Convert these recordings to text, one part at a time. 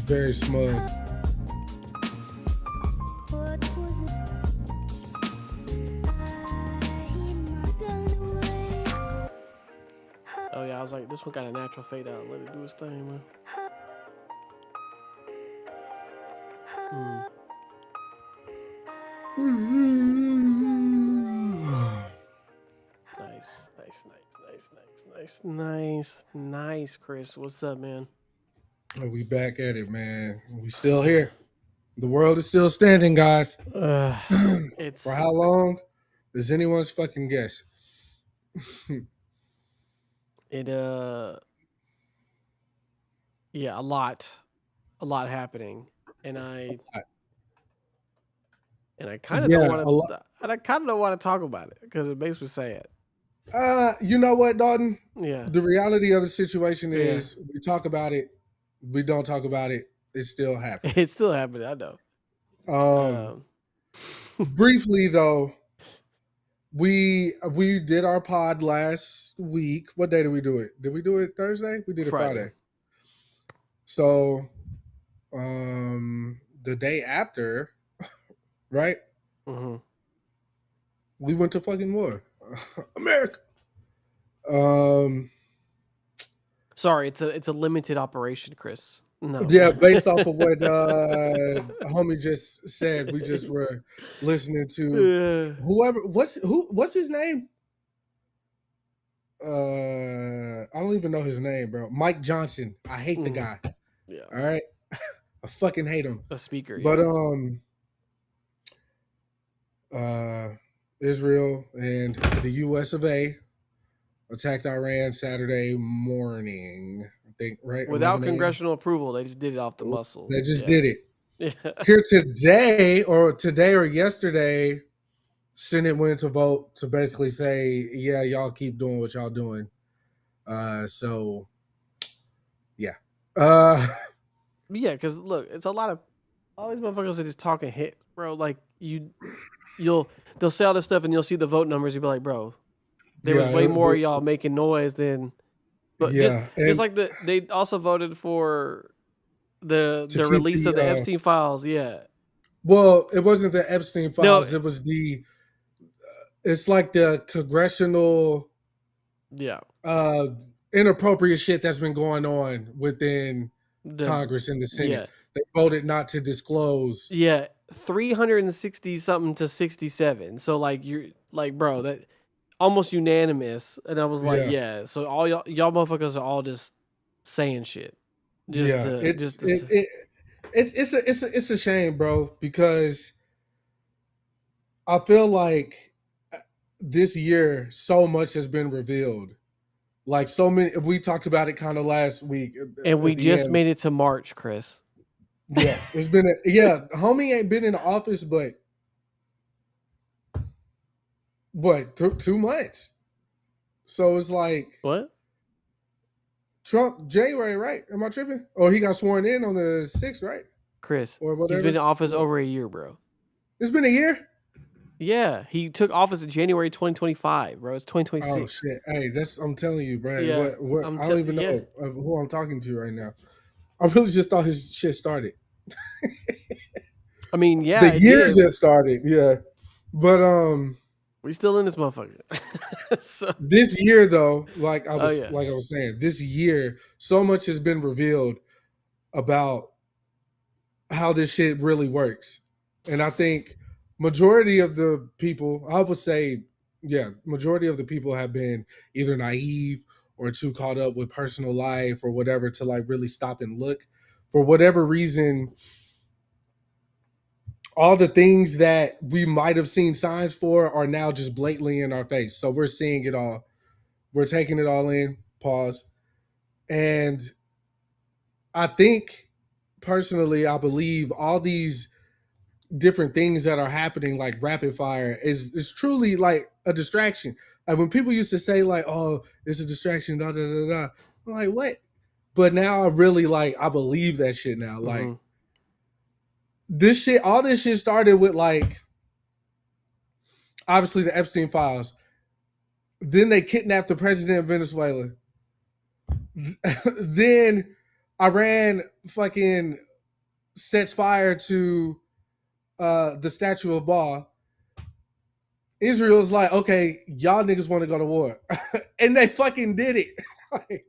very smug. Oh yeah, I was like, this one got a natural fade out. Let it do its thing, man. Nice, Kris. What's up, man? We back at it, man. We still here. The world is still standing, guys. It's For how long? Is anyone's fucking guess? yeah, a lot happening, and I kind of don't want to. And I kind of don't want to talk about it because it makes me sad. You know what, Dalton? Yeah. The reality of the situation is we talk about it, we don't talk about it. It's still happening. It's still happening. I know. Briefly though, we did our pod last week. What day did we do it? Did we do it Thursday? We did it Friday. So, the day after, right? Mm-hmm. We went to fucking war. America. Sorry, it's a limited operation, Kris. No. Yeah, based off of what homie just said, we just were listening to whoever. What's his name? I don't even know his name, bro. Mike Johnson. I hate the guy. Yeah. All right. I fucking hate him. The speaker. But Israel and the U.S. of A. attacked Iran Saturday morning. I think, right? Without congressional approval, they just did it off the muscle. They just did it. Yeah. Here today or yesterday, Senate went to vote to basically say, yeah, y'all keep doing what y'all doing. So, yeah. Yeah, because look, it's a lot of all these motherfuckers are just talking hit, bro. Like they'll say all this stuff and you'll see the vote numbers. You'll be like, bro, there was way more of y'all making noise than. But just like they also voted for the release of the Epstein files. Yeah. Well, it wasn't the Epstein files. No, it was it's like the congressional. Yeah. Inappropriate shit that's been going on within Congress and the Senate. Yeah. They voted not to disclose. Yeah. 360 something to 67. So like you're like, bro, that almost unanimous. And I was like, yeah. So all y'all motherfuckers are all just saying shit. It's a shame, bro, because I feel like this year so much has been revealed. Like so many, we talked about it kind of last week. And we just made it to March, Kris. Yeah, it's been homie ain't been in the office, but 2 months. So it's like what? Trump January, right? Am I tripping? Or he got sworn in on the 6th, right? Chris, he's been in office over a year, bro. It's been a year? Yeah, he took office in January 2025, bro. It's 2026. Oh shit! Hey, I'm telling you, bro. Yeah, I don't even know who I'm talking to right now. I really just thought his shit started. I mean, yeah, the year just started, yeah. But we still in this motherfucker. So, this year, though, like I was saying, this year, so much has been revealed about how this shit really works, and I think majority of the people, I would say, majority of the people have been either naive or too caught up with personal life or whatever to like really stop and look. For whatever reason, all the things that we might have seen signs for are now just blatantly in our face. So we're seeing it all. We're taking it all in. Pause. And I think, personally, I believe all these different things that are happening, like rapid fire, is truly like a distraction. Like when people used to say, like, "Oh, it's a distraction," da da da da. I'm like, what? But now I really I believe that shit now. Like this shit, all this shit started with like obviously the Epstein files. Then they kidnapped the president of Venezuela. Then Iran fucking sets fire to the statue of Baal, Israel's like, okay, y'all niggas want to go to war, and they fucking did it. Like,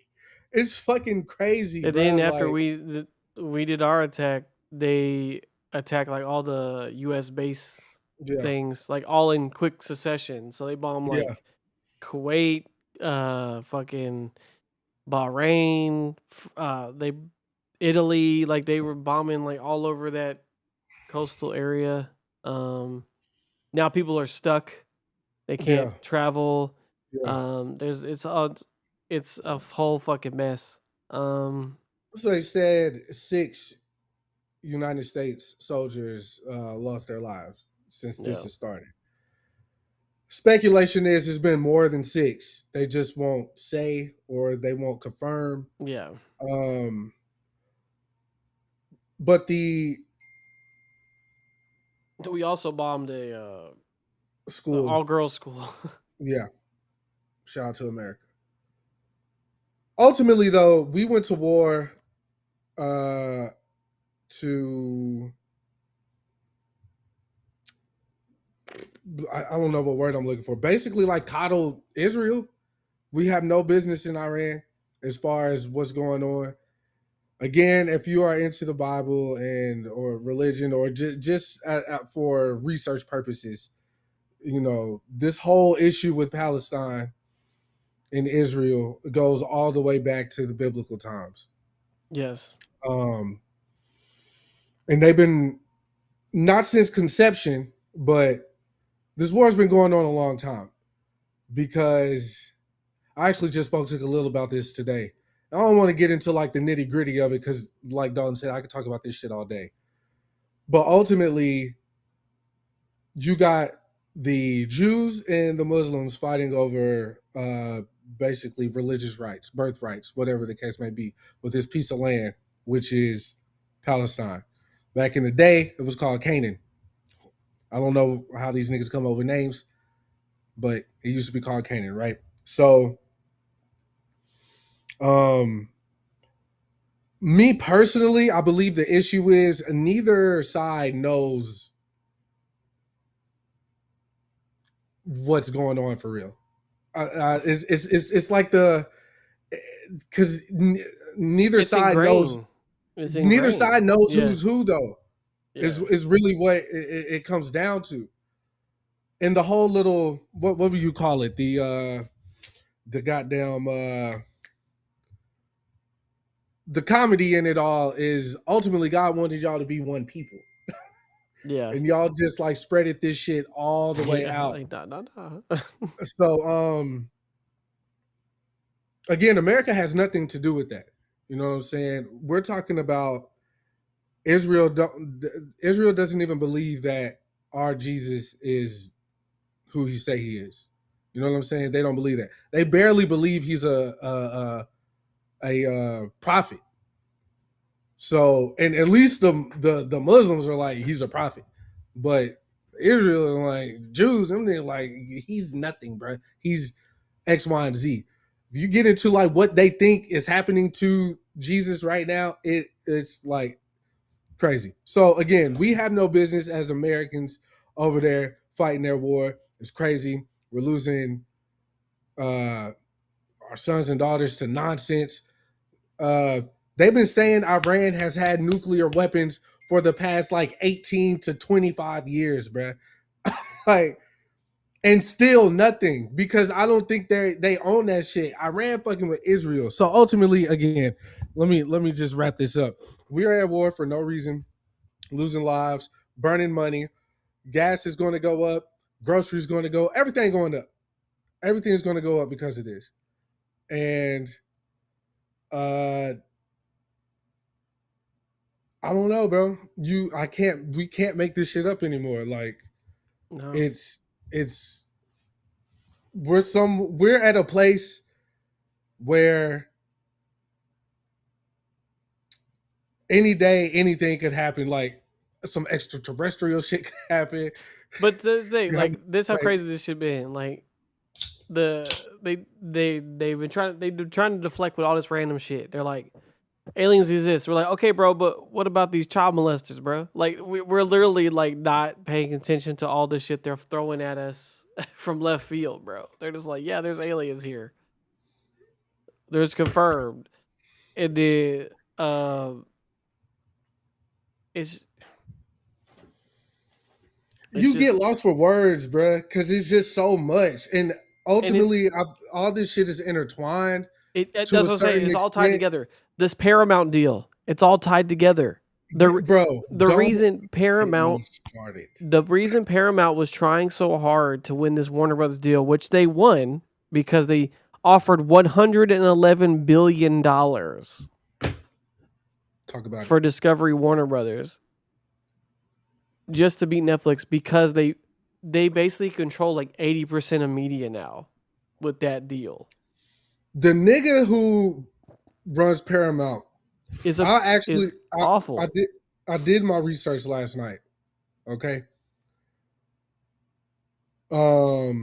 it's fucking crazy, And bro. then after Like, we did our attack, they attacked like all the U.S. base yeah, things, like all in quick succession. So they bombed yeah, like Kuwait, fucking Bahrain, they Italy, like they were bombing like all over that coastal area. Now people are stuck; they yeah. can't travel. Yeah. There's it's a whole fucking mess. So they said 6 United States soldiers lost their lives since this Yeah, has started. Speculation is it's been more than 6. They just won't say or they won't confirm. yeah. Um, but the We also bombed a school, all girls school. yeah, shout out to America. Ultimately, though, we went to war uh, to I don't know what word I'm looking for. Basically, like coddle Israel. We have no business in Iran as far as what's going on. Again, if you are into the Bible and or religion or just for research purposes, you know this whole issue with Palestine and Israel goes all the way back to the biblical times, Yes. um, and they've been not since conception, but this war's been going on a long time because I actually just spoke to Khalil about this today. I don't want to get into like the nitty gritty of it because, like Dalton said, I could talk about this shit all day. But ultimately, you got the Jews and the Muslims fighting over basically religious rights, birthrights, whatever the case may be, with this piece of land, which is Palestine. Back in the day, it was called Canaan. I don't know how these niggas come up with names, but it used to be called Canaan, right? So, um, me personally, I believe the issue is neither side knows what's going on for real. It's like the because neither It's side knows ingrained. It's neither ingrained. side knows Yeah. who's who though. Yeah. Is really what it comes down to. And the whole little what would you call it the goddamn the comedy in it all is ultimately God wanted y'all to be one people. Yeah. And y'all just like spreaded this shit all the way Yeah. out. Like nah. So again, America has nothing to do with that. You know what I'm saying? We're talking about Israel. Israel doesn't even believe that our Jesus is who he say he is. You know what I'm saying? They don't believe that. They barely believe he's a prophet. So, and at least the Muslims are like he's a prophet, but Israel are like Jews. And they're like he's nothing, bro. He's X, Y, and Z. If you get into like what they think is happening to Jesus right now, it's like crazy. So again, we have no business as Americans over there fighting their war. It's crazy. We're losing uh, our sons and daughters to nonsense. Uh, they've been saying Iran has had nuclear weapons for the past like 18 to 25 years, bruh. Like, and still nothing because I don't think they own that shit. Iran fucking with Israel. So ultimately, again, let me just wrap this up. We are at war for no reason, losing lives, burning money. Gas is going to go up. Groceries going to go. Everything going up. Everything is going to go up because of this. And uh I don't know, bro. I can't. We can't make this shit up anymore. Like No. it's we're at a place where any day anything could happen. Like some extraterrestrial shit could happen. But the thing, You have like this how like crazy this shit been. Like they've been trying to deflect with all this random shit. They're like, aliens exist. We're like, okay, bro, but what about these child molesters, bro? Like, we're literally like not paying attention to all the shit they're throwing at us from left field, bro. They're just like, yeah, there's aliens here. There's confirmed, and then it's You just get lost for words, bruh, because it's just so much, and and it's ultimately, all this shit is intertwined to that's a what I'm saying. certain It's all tied extent. together. This Paramount deal, it's all tied together. Bro, The don't reason get me Paramount started. the reason Paramount was trying so hard to win this Warner Brothers deal, which they won because they offered $111 billion Talk about it. for Discovery Warner Brothers just to beat Netflix, because they basically control like 80% of media now with that deal. The nigga who runs Paramount, Is awful. I did my research last night. Okay. Let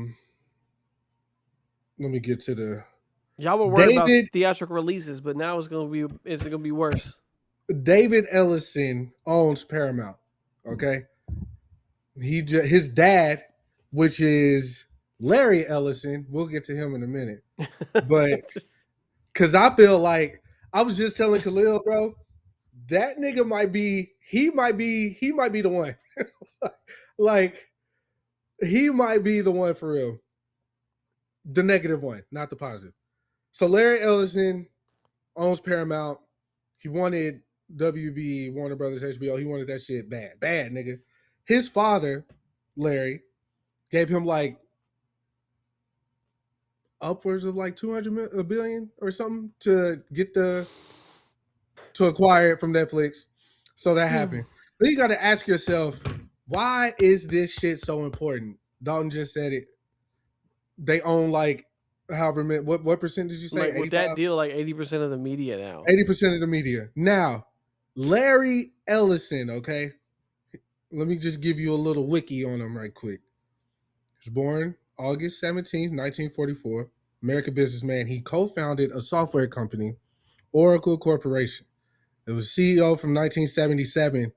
me get to the Y'all were worried about David theatrical releases, but now it's gonna be worse. David Ellison owns Paramount. Okay. His dad, which is Larry Ellison, we'll get to him in a minute. But because I feel like I was just telling Khalil, bro, that nigga might be the one. Like, he might be the one for real. The negative one, not the positive. So Larry Ellison owns Paramount. He wanted WB, Warner Brothers, HBO. He wanted that shit bad, nigga. His father, Larry, gave him like upwards of like 200 billion or something to acquire it from Netflix. So that happened. Then you got to ask yourself, why is this shit so important? Dalton just said it. They own like however many, what percent did you say? Like, with that deal, like 80% of the media now. 80% of the media. Now, Larry Ellison, okay? Let me just give you a little wiki on him right quick. He was born August 17th, 1944. American businessman. He co-founded a software company, Oracle Corporation. It was CEO from 1977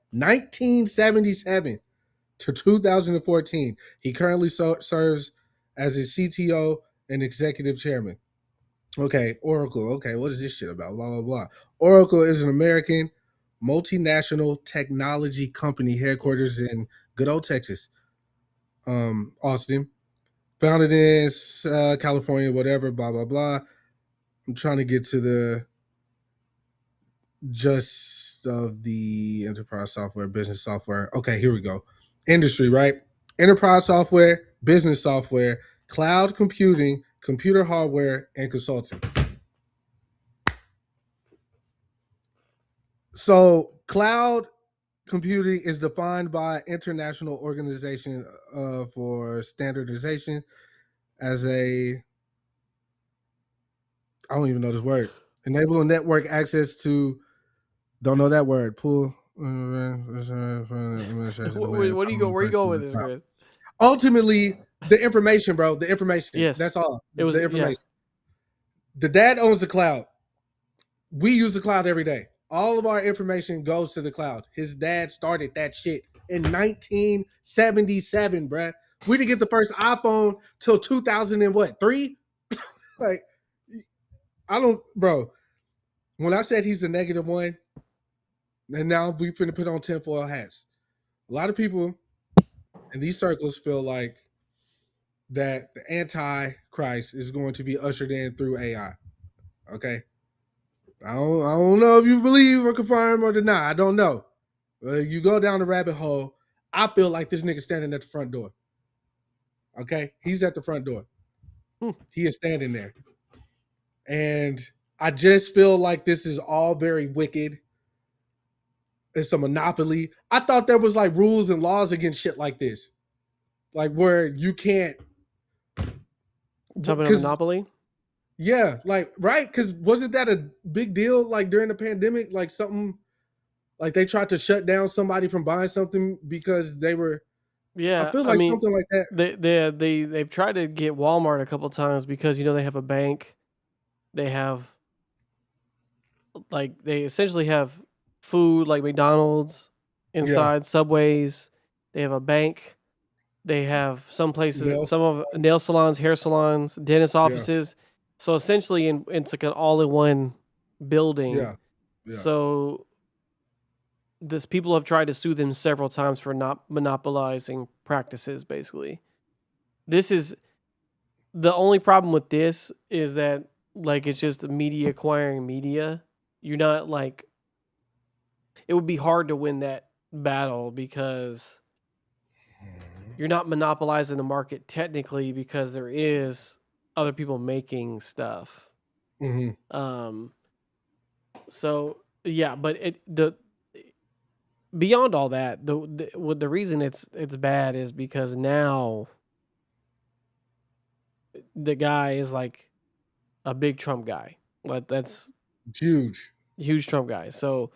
to 2014. He currently serves as his CTO and executive chairman. Okay, Oracle. Okay, what is this shit about? Blah, blah, blah. Oracle is an American multinational technology company headquarters in good old Texas, Austin. Founded in California, whatever, blah, blah, blah. I'm trying to get to the just of the enterprise software, business software. Okay, here we go. Industry, right? Enterprise software, business software, cloud computing, computer hardware, and consulting. So, cloud computing is defined by International Organization for Standardization as I don't even know this word. Enabling network access to, don't know that word. Pool. What do you go? Where you going with this, Chris? Ultimately, the information, bro. The information. Yes. That's all. It was the information. Yeah. The dad owns the cloud. We use the cloud every day. All of our information goes to the cloud. His dad started that shit in 1977, bruh. We didn't get the first iPhone till 2003. Like, I don't, bro. When I said he's the negative one, and now we finna put on tinfoil hats. A lot of people in these circles feel like that the Antichrist is going to be ushered in through AI. Okay. I don't know if you believe or confirm or deny. I don't know. You go down the rabbit hole. I feel like this nigga standing at the front door. Okay, he's at the front door. He is standing there, and I just feel like this is all very wicked. It's a monopoly. I thought there was like rules and laws against shit like this, like where you can't. Talking about monopoly. Yeah, like, right? Because wasn't that a big deal? Like during the pandemic, like something, like they tried to shut down somebody from buying something because they were. Yeah, I feel like something like that. They've tried to get Walmart a couple times because they have a bank, they have like they essentially have food like McDonald's Yeah. inside, Subways. They have a bank. They have some places, Nails. some of nail salons, hair salons, dentist Yeah. offices. So essentially, it's like an all-in-one building. Yeah. Yeah. So this people have tried to sue them several times for not monopolizing practices. Basically, this is the only problem with this is that like it's just media acquiring media. You're not like it would be hard to win that battle because you're not monopolizing the market technically because there is other people making stuff. Mm-hmm. So yeah, but the beyond all that, the reason it's bad is because now the guy is like a big Trump guy. Like that's Huge. huge Trump guy. So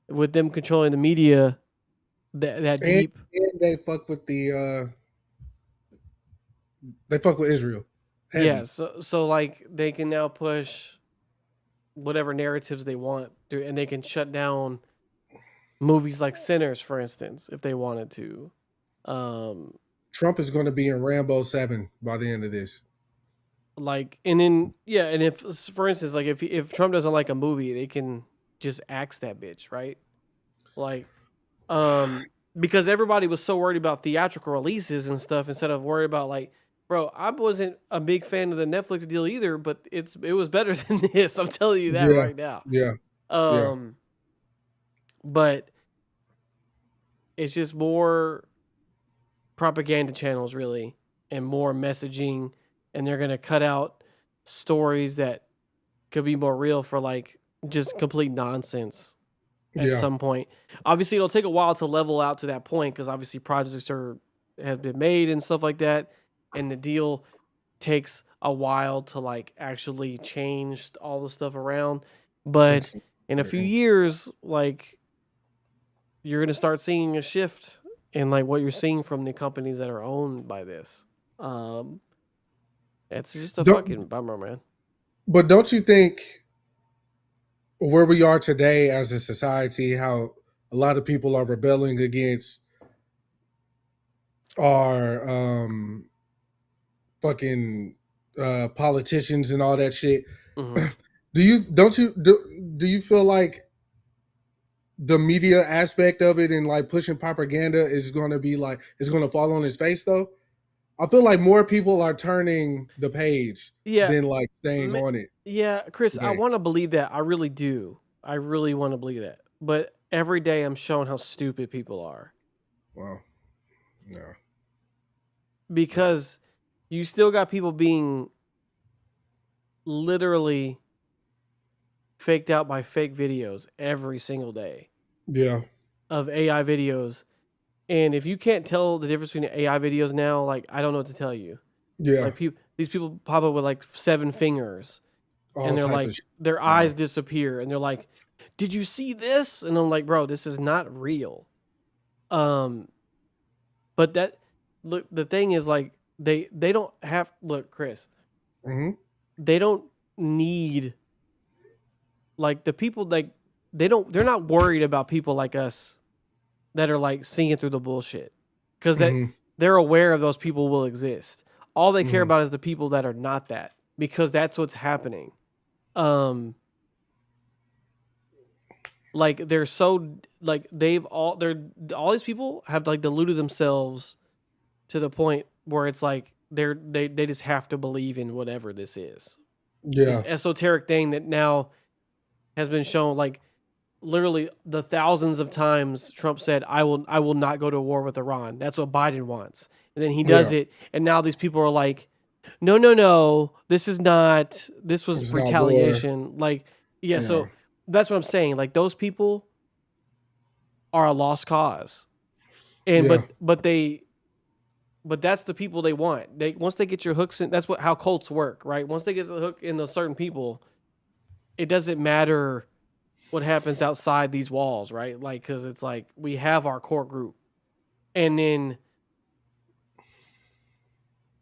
with them controlling the media that And, deep, and they fuck with Israel. yeah. Heavy. So like they can now push whatever narratives they want through, and they can shut down movies like Sinners, for instance, if they wanted to. Um, Trump is going to be in Rambo 7 by the end of this. like and then yeah, and if for instance, like if Trump doesn't like a movie, they can just axe that bitch, right? Like, because everybody was so worried about theatrical releases and stuff instead of worried about like, bro, I wasn't a big fan of the Netflix deal either, but it was better than this. I'm telling you that Yeah. right now. Yeah. Yeah. But it's just more propaganda channels really and more messaging, and they're gonna cut out stories that could be more real for like just complete nonsense at Yeah. some point. Obviously, it'll take a while to level out to that point because obviously projects have been made and stuff like that, and the deal takes a while to like actually change all the stuff around. But in a few years, like you're gonna start seeing a shift in like what you're seeing from the companies that are owned by this. Um, it's just a fucking bummer, man. But don't you think where we are today as a society, how a lot of people are rebelling against our fucking politicians and all that shit? Mm-hmm. Do you feel like the media aspect of it and like pushing propaganda is going to be like it's going to fall on his face though? I feel like more people are turning the page Yeah, than like staying on it yeah, Chris, I today. want to believe that. I really do. I really want to believe that. But every day I'm shown how stupid people are Well, no. because you still got people being literally faked out by fake videos every single day Yeah. of AI videos. And if you can't tell the difference between AI videos now, like I don't know what to tell you. Yeah. Like these people pop up with like 7 fingers All and they're type of like shit. their eyes disappear and they're like, "Did you see this?" And I'm like, "Bro, this is not real." But that look, the thing is like they don't have look, Chris. Mm-hmm. They don't need like the people like they're not worried about people like us that are like seeing through the bullshit because Mm-hmm. they're aware of those people will exist. All they care Mm-hmm. about is the people that are not that because that's what's happening. Like they're so like all these people have like deluded themselves to the point where it's like they just have to believe in whatever this is. Yeah. This esoteric thing that now has been shown like literally the thousands of times Trump said I will not go to war with Iran. That's what Biden wants. And then he does it and now these people are like no, this is not this was It's not war. retaliation. Like yeah, Yeah. so that's what I'm saying. Like those people are a lost cause. And Yeah. but that's the people they want. They once they get your hooks in, that's how cults work, right? Once they get the hook in those certain people, it doesn't matter what happens outside these walls, right? Like because it's like we have our core group, and then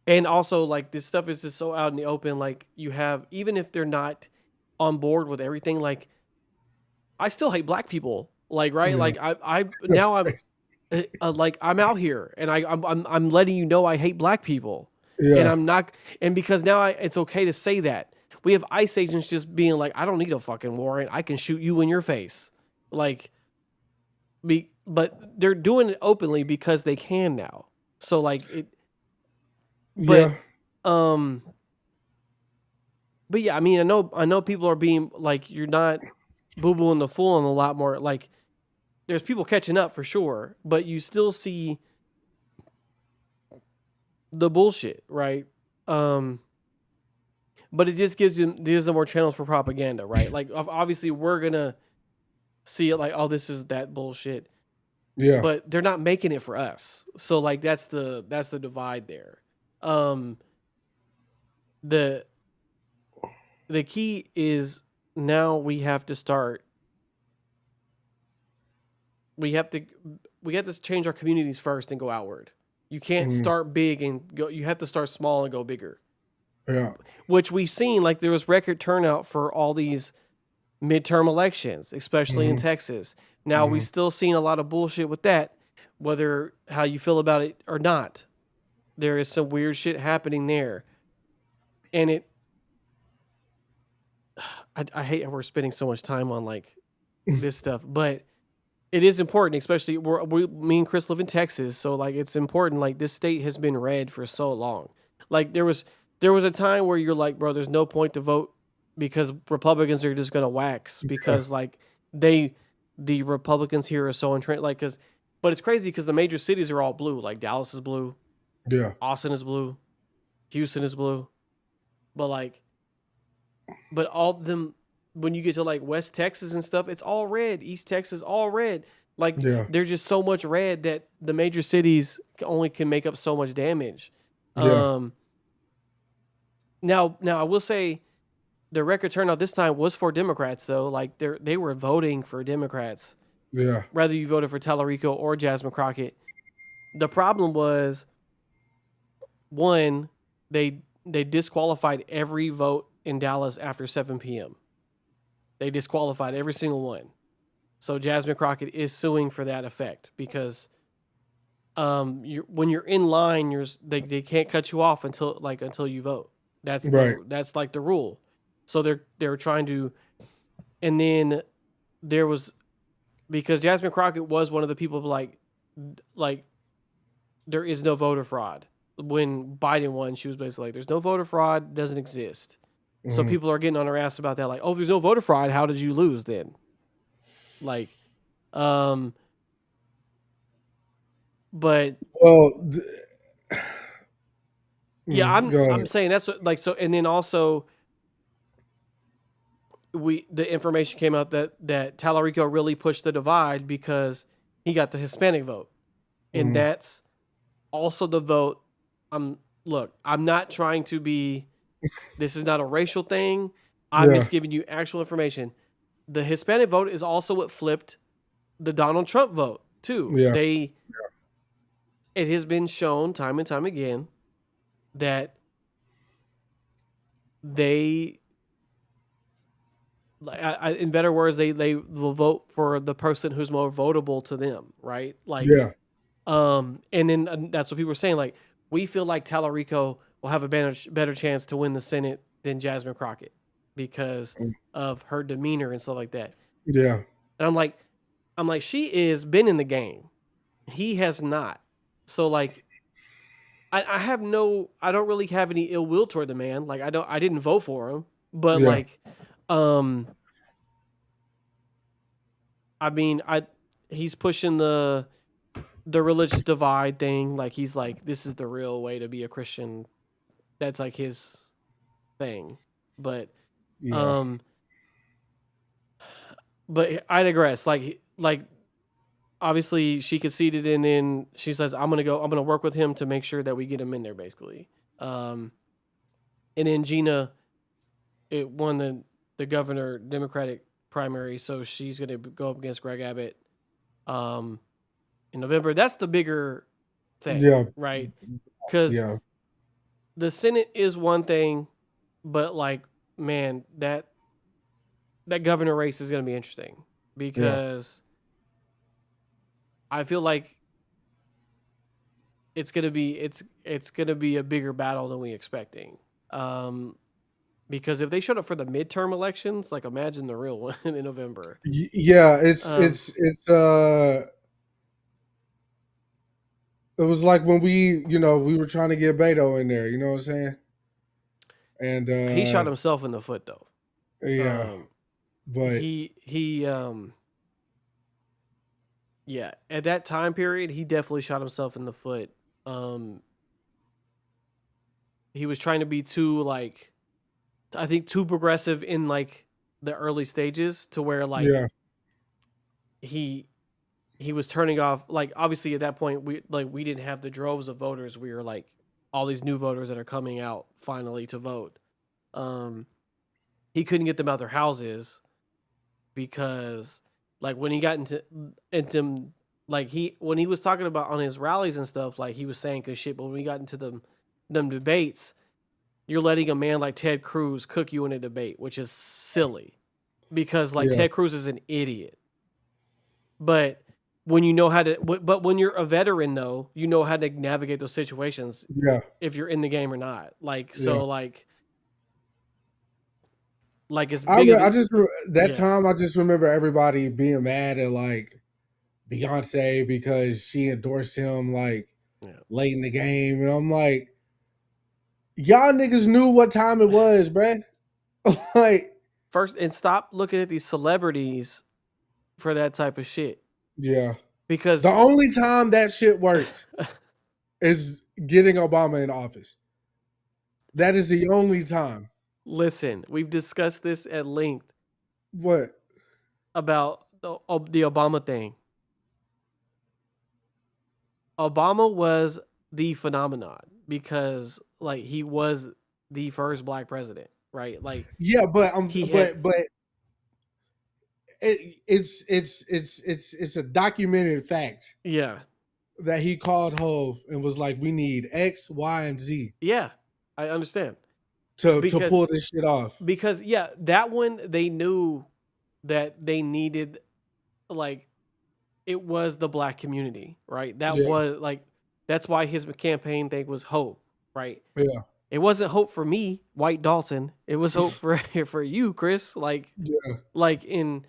and also like this stuff is just so out in the open. Like you have even if they're not on board with everything, like I still hate black people. Like, right? Yeah. Like I That's now I'm crazy. like I'm out here and I'm letting you know I hate black people. And Yeah. I'm not, and because now it's okay to say that. We have ICE agents just being like, I don't need a fucking warrant. I can shoot you in your face. Like, but they're doing it openly because they can now. So like it, but Yeah. um, but yeah, I mean, I know people are being like, you're not boo booing the fool and a lot more. Like, there's people catching up for sure, but you still see the bullshit, right? Um, but it just gives them more channels for propaganda, right? Like, obviously, we're gonna see it like, oh, this is that bullshit, Yeah. but they're not making it for us. So like, that's the divide there. Um, the the key is now we have to start. We have to change our communities first and go outward. You can't Mm. start big and go. You have to start small and go bigger. Yeah. Which we've seen, like there was record turnout for all these midterm elections, especially in Mm-hmm. Texas. Now Mm-hmm. we've still seen a lot of bullshit with that, whether how you feel about it or not. There is some weird shit happening there, and I hate how we're spending so much time on like this stuff, but it is important, especially me and Chris live in Texas, so like it's important. Like this state has been red for so long. Like there was a time where you're like, bro, there's no point to vote because Republicans are just gonna wax Yeah. because like the Republicans here are so entrenched. Like but it's crazy because the major cities are all blue. Like Dallas is blue, Yeah. Austin is blue, Houston is blue, but all of them, when you get to like West Texas and stuff, it's all red. East Texas, all red. Like Yeah. there's just so much red that the major cities only can make up so much damage. Yeah. Now I will say the record turnout this time was for Democrats though. Like they were voting for Democrats, Yeah. whether you voted for Tallarico or Jasmine Crockett. The problem was one, they disqualified every vote in Dallas after 7 p.m. They disqualified every single one. So Jasmine Crockett is suing for that effect because when you're in line, they can't cut you off until you vote. Right. That's like the rule. So they're trying to, and then there was, because Jasmine Crockett was one of the people like there is no voter fraud. When Biden won, she was basically like, there's no voter fraud, doesn't exist. So Mm-hmm. people are getting on her ass about that, like, oh, there's no voter fraud, how did you lose then? Like, but Well, yeah, go I'm ahead. saying that's what, like, so, and then also the information came out that Tallarico really pushed the divide because he got the Hispanic vote, and Mm-hmm. that's also the vote. I'm not trying to be. This is not a racial thing. I'm Yeah. just giving you actual information. The Hispanic vote is also what flipped the Donald Trump vote too. Yeah. It has been shown time and time again that they, in better words, they will vote for the person who's more votable to them, right? Like, Yeah. and then that's what people are saying. Like, we feel like Tallarico will have a better chance to win the Senate than Jasmine Crockett because of her demeanor and stuff like that. Yeah. And I'm like, she is been in the game. He has not. So like, I don't really have any ill will toward the man. Like I didn't vote for him, but Yeah. like, I mean, he's pushing the religious divide thing. Like he's like, this is the real way to be a Christian. That's like his thing. But Yeah. um, but I digress. Like obviously she conceded, and then she says, I'm gonna work with him to make sure that we get him in there, basically. And then Gina, it won the governor Democratic primary, so she's gonna go up against Greg Abbott in November. That's the bigger thing, Yeah. right? Because Yeah. the Senate is one thing, but like, man, that governor race is gonna be interesting Yeah. because I feel like it's gonna be a bigger battle than we expecting. Um, because if they showed up for the midterm elections, like imagine the real one in November. Yeah, Um, it was like when we were trying to get Beto in there, you know what I'm saying? And he shot himself in the foot though. yeah, Um, but he yeah, at that time period, he definitely shot himself in the foot. Um, he was trying to be too like I think too progressive in like the early stages to where like yeah, he he was turning off like obviously at that point we didn't have the droves of voters. We were like all these new voters that are coming out finally to vote. Um, he couldn't get them out their houses because like when he got into like he when he was talking about on his rallies and stuff like he was saying good shit, but when we got into them debates, you're letting a man like Ted Cruz cook you in a debate, which is silly because like yeah, Ted Cruz is an idiot. But when you know how to, but when you're a veteran though, you know how to navigate those situations yeah, if you're in the game or not. Like yeah. so, like as big as That yeah, time I just remember everybody being mad at like Beyonce because she endorsed him like yeah. late in the game, and I'm like, y'all niggas knew what time it was, bruh. Like, First, and stop looking at these celebrities for that type of shit yeah. because The only time that shit worked is getting Obama in office. That is the only time. listen, we've discussed this at length What? about the Obama thing. Obama was the phenomenon because like he was the first black president, right? Like Yeah, he had but it's a documented fact yeah. that he called Hove and was like, "We need X, Y, and Z Yeah. I understand. to Because pull this shit off." yeah, that one they knew that they needed like it was the black community, right? That Yeah, was like that's why his campaign thing was hope, right? yeah, It wasn't hope for me, White Dalton. It was hope for for you, Chris. yeah. Like in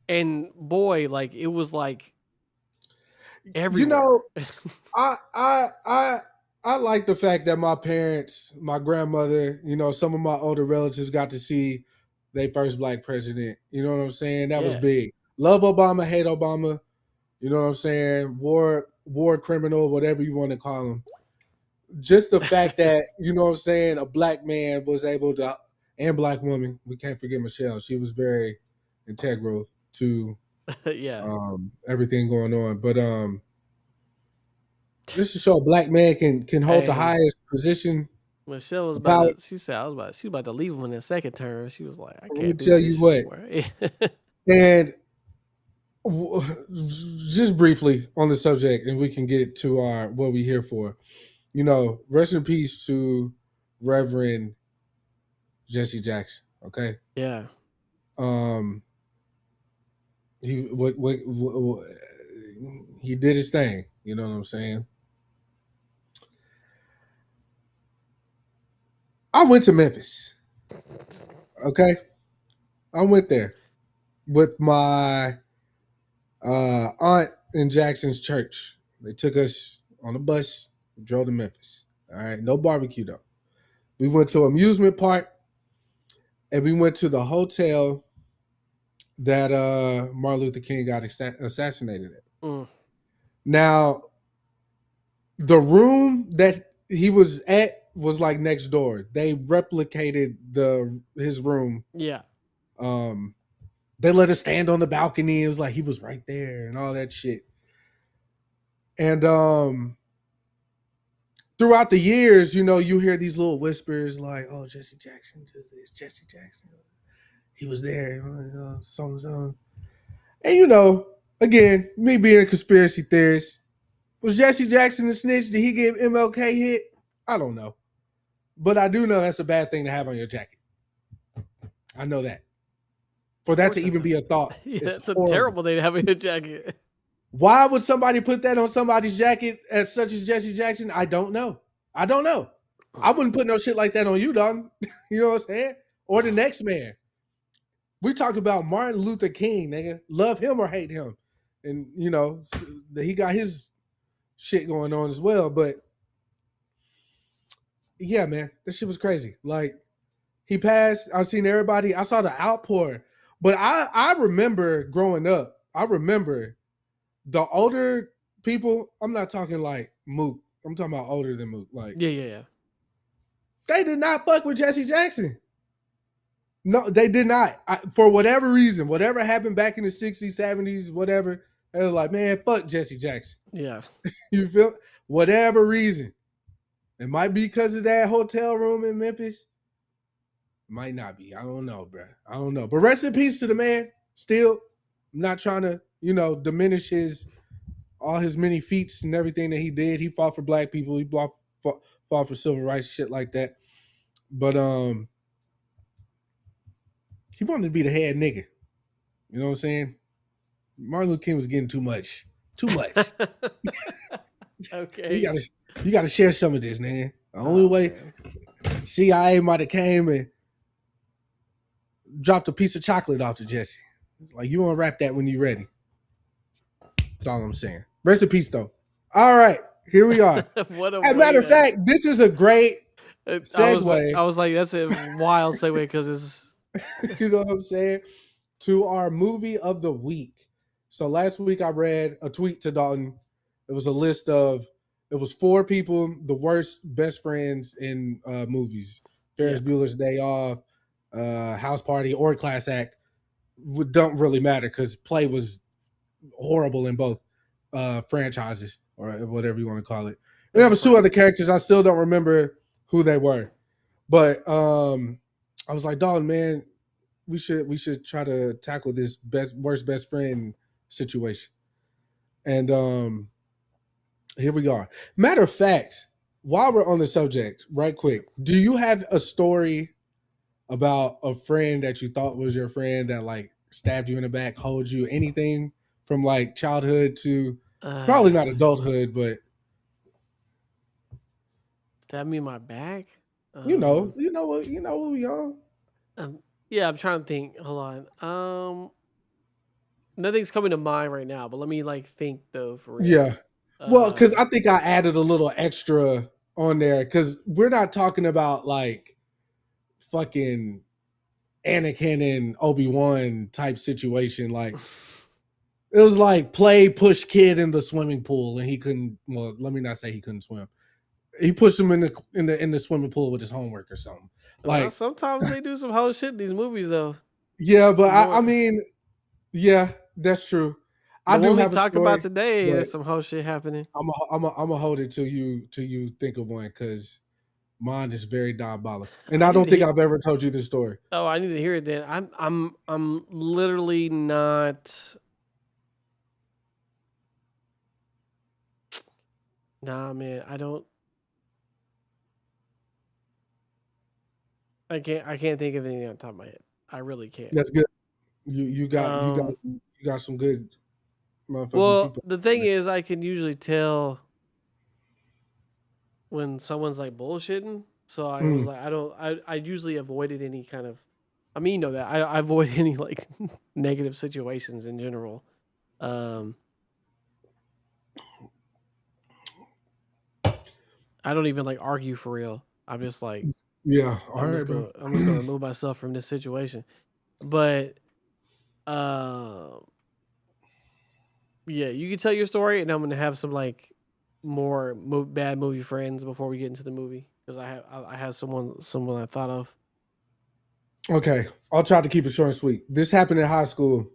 and boy, like it was like You know, everywhere. I I I I like the fact that my parents, my grandmother, some of my older relatives got to see their first black president. You know what I'm saying? That was Yeah. big. Love Obama, hate Obama. You know what I'm saying? War criminal, whatever you want to call him. Just the fact that, you know what I'm saying, a black man was able to, and black woman, we can't forget Michelle. She was very integral to Yeah. everything going on. But just to show a black man can hold the Hey, highest position Michelle was of about power. to. She said I was about. She was about to leave him in the second term. She was like, I Let me can't do tell you this what. anymore. And just briefly on the subject, and we can get to our what we here for. Rest in peace to Reverend Jesse Jackson. Okay, Yeah. um, he did his thing. You know what I'm saying? I went to Memphis. Okay, I went there with my aunt in Jackson's church. They took us on a bus, drove to Memphis. All right, no barbecue though. We went to amusement park, and we went to the hotel that Martin Luther King got assassinated at. Mm, Now, the room that he was at was like next door. They replicated his room. yeah. Um, they let us stand on the balcony. It was like he was right there and all that shit. And throughout the years, you hear these little whispers like, "Oh, Jesse Jackson did this. Jesse Jackson, he was there." So and so. And again, me being a conspiracy theorist, was Jesse Jackson the snitch? Did he get MLK hit? I don't know. But I do know that's a bad thing to have on your jacket. I know that For that to course, even be a thought, yeah, it's that's a horrible. terrible day to have a jacket. Why would somebody put that on somebody's jacket as such as Jesse Jackson? I don't know. I don't know. I wouldn't put no shit like that on you, dog. You know what I'm saying? Or the next man. We talk about Martin Luther King, nigga. Love him or hate him. And, you know, he got his shit going on as well. But yeah, man, that shit was crazy. Like, he passed. I seen everybody. I saw the outpour. But I remember growing up, I remember the older people, I'm not talking like Mook. I'm talking about older than Mook. Like, Yeah. they did not fuck with Jesse Jackson. No, they did not. For whatever reason, whatever happened back in the 60s, 70s, whatever, they were like, man, fuck Jesse Jackson. Yeah. You feel? Whatever reason. It might be because of that hotel room in Memphis. Might not be. I don't know, bro. I don't know. But rest in peace to the man. Still, I'm not trying to, diminish all his many feats and everything that he did. He fought for black people. He fought for civil rights, shit like that. But he wanted to be the head nigga. You know what I'm saying? Martin Luther King was getting too much. Too much. Okay. You gotta share some of this, man. The only way CIA might have came and dropped a piece of chocolate off to Jesse. It's like, you unwrap that when you're ready. That's all I'm saying. Rest in peace, though. All right, here we are. What a As a matter of fact, this is a great segue. I was like, that's a wild segue because it's you know what I'm saying? To our movie of the week. So last week I read a tweet to Dalton. It was a list of, it was 4 people, the worst best friends in movies. Ferris Bueller's Day Off, House Party, or Class Act. Don't really matter because play was horrible in both franchises, or whatever you want to call it. And there was 2 other characters. I still don't remember who they were. But I was like, Dalton, man, we should try to tackle this worst best friend situation. And here we are. Matter of fact, while we're on the subject, right quick, do you have a story about a friend that you thought was your friend that like stabbed you in the back, hold you, anything from like childhood to probably not adulthood, but stabbed me in my back? you know what we on. Yeah, I'm trying to think. Hold on. Nothing's coming to mind right now, but let me like think though for real. Yeah. Well, because I think I added a little extra on there because we're not talking about like fucking Anakin and Obi-Wan type situation. Like it was like play push kid in the swimming pool and he couldn't. Well, let me not say he couldn't swim. He pushed him in the swimming pool with his homework or something. Like well, sometimes they do some whole shit in these movies though. Yeah, but I mean, yeah, that's true. I do have talk story, about today. There's some whole shit happening. I'm a hold it till you think of one because mine is very diabolical, and I don't think I've ever told you this story. Oh, I need to hear it then. I'm literally not. Nah, man, I don't. I can't think of anything on top of my head. I really can't. That's good. You got some good motherfucking well, people. The thing is, I can usually tell when someone's like bullshitting. So I was like, I usually avoided any kind of, I mean, you know that I avoid any like negative situations in general. I don't even like argue for real. I'm just like, yeah, I'm just gonna remove myself from this situation. But yeah, you can tell your story, and I'm gonna have some like more bad movie friends before we get into the movie because I had someone I thought of. Okay, I'll try to keep it short and sweet. This happened in high school.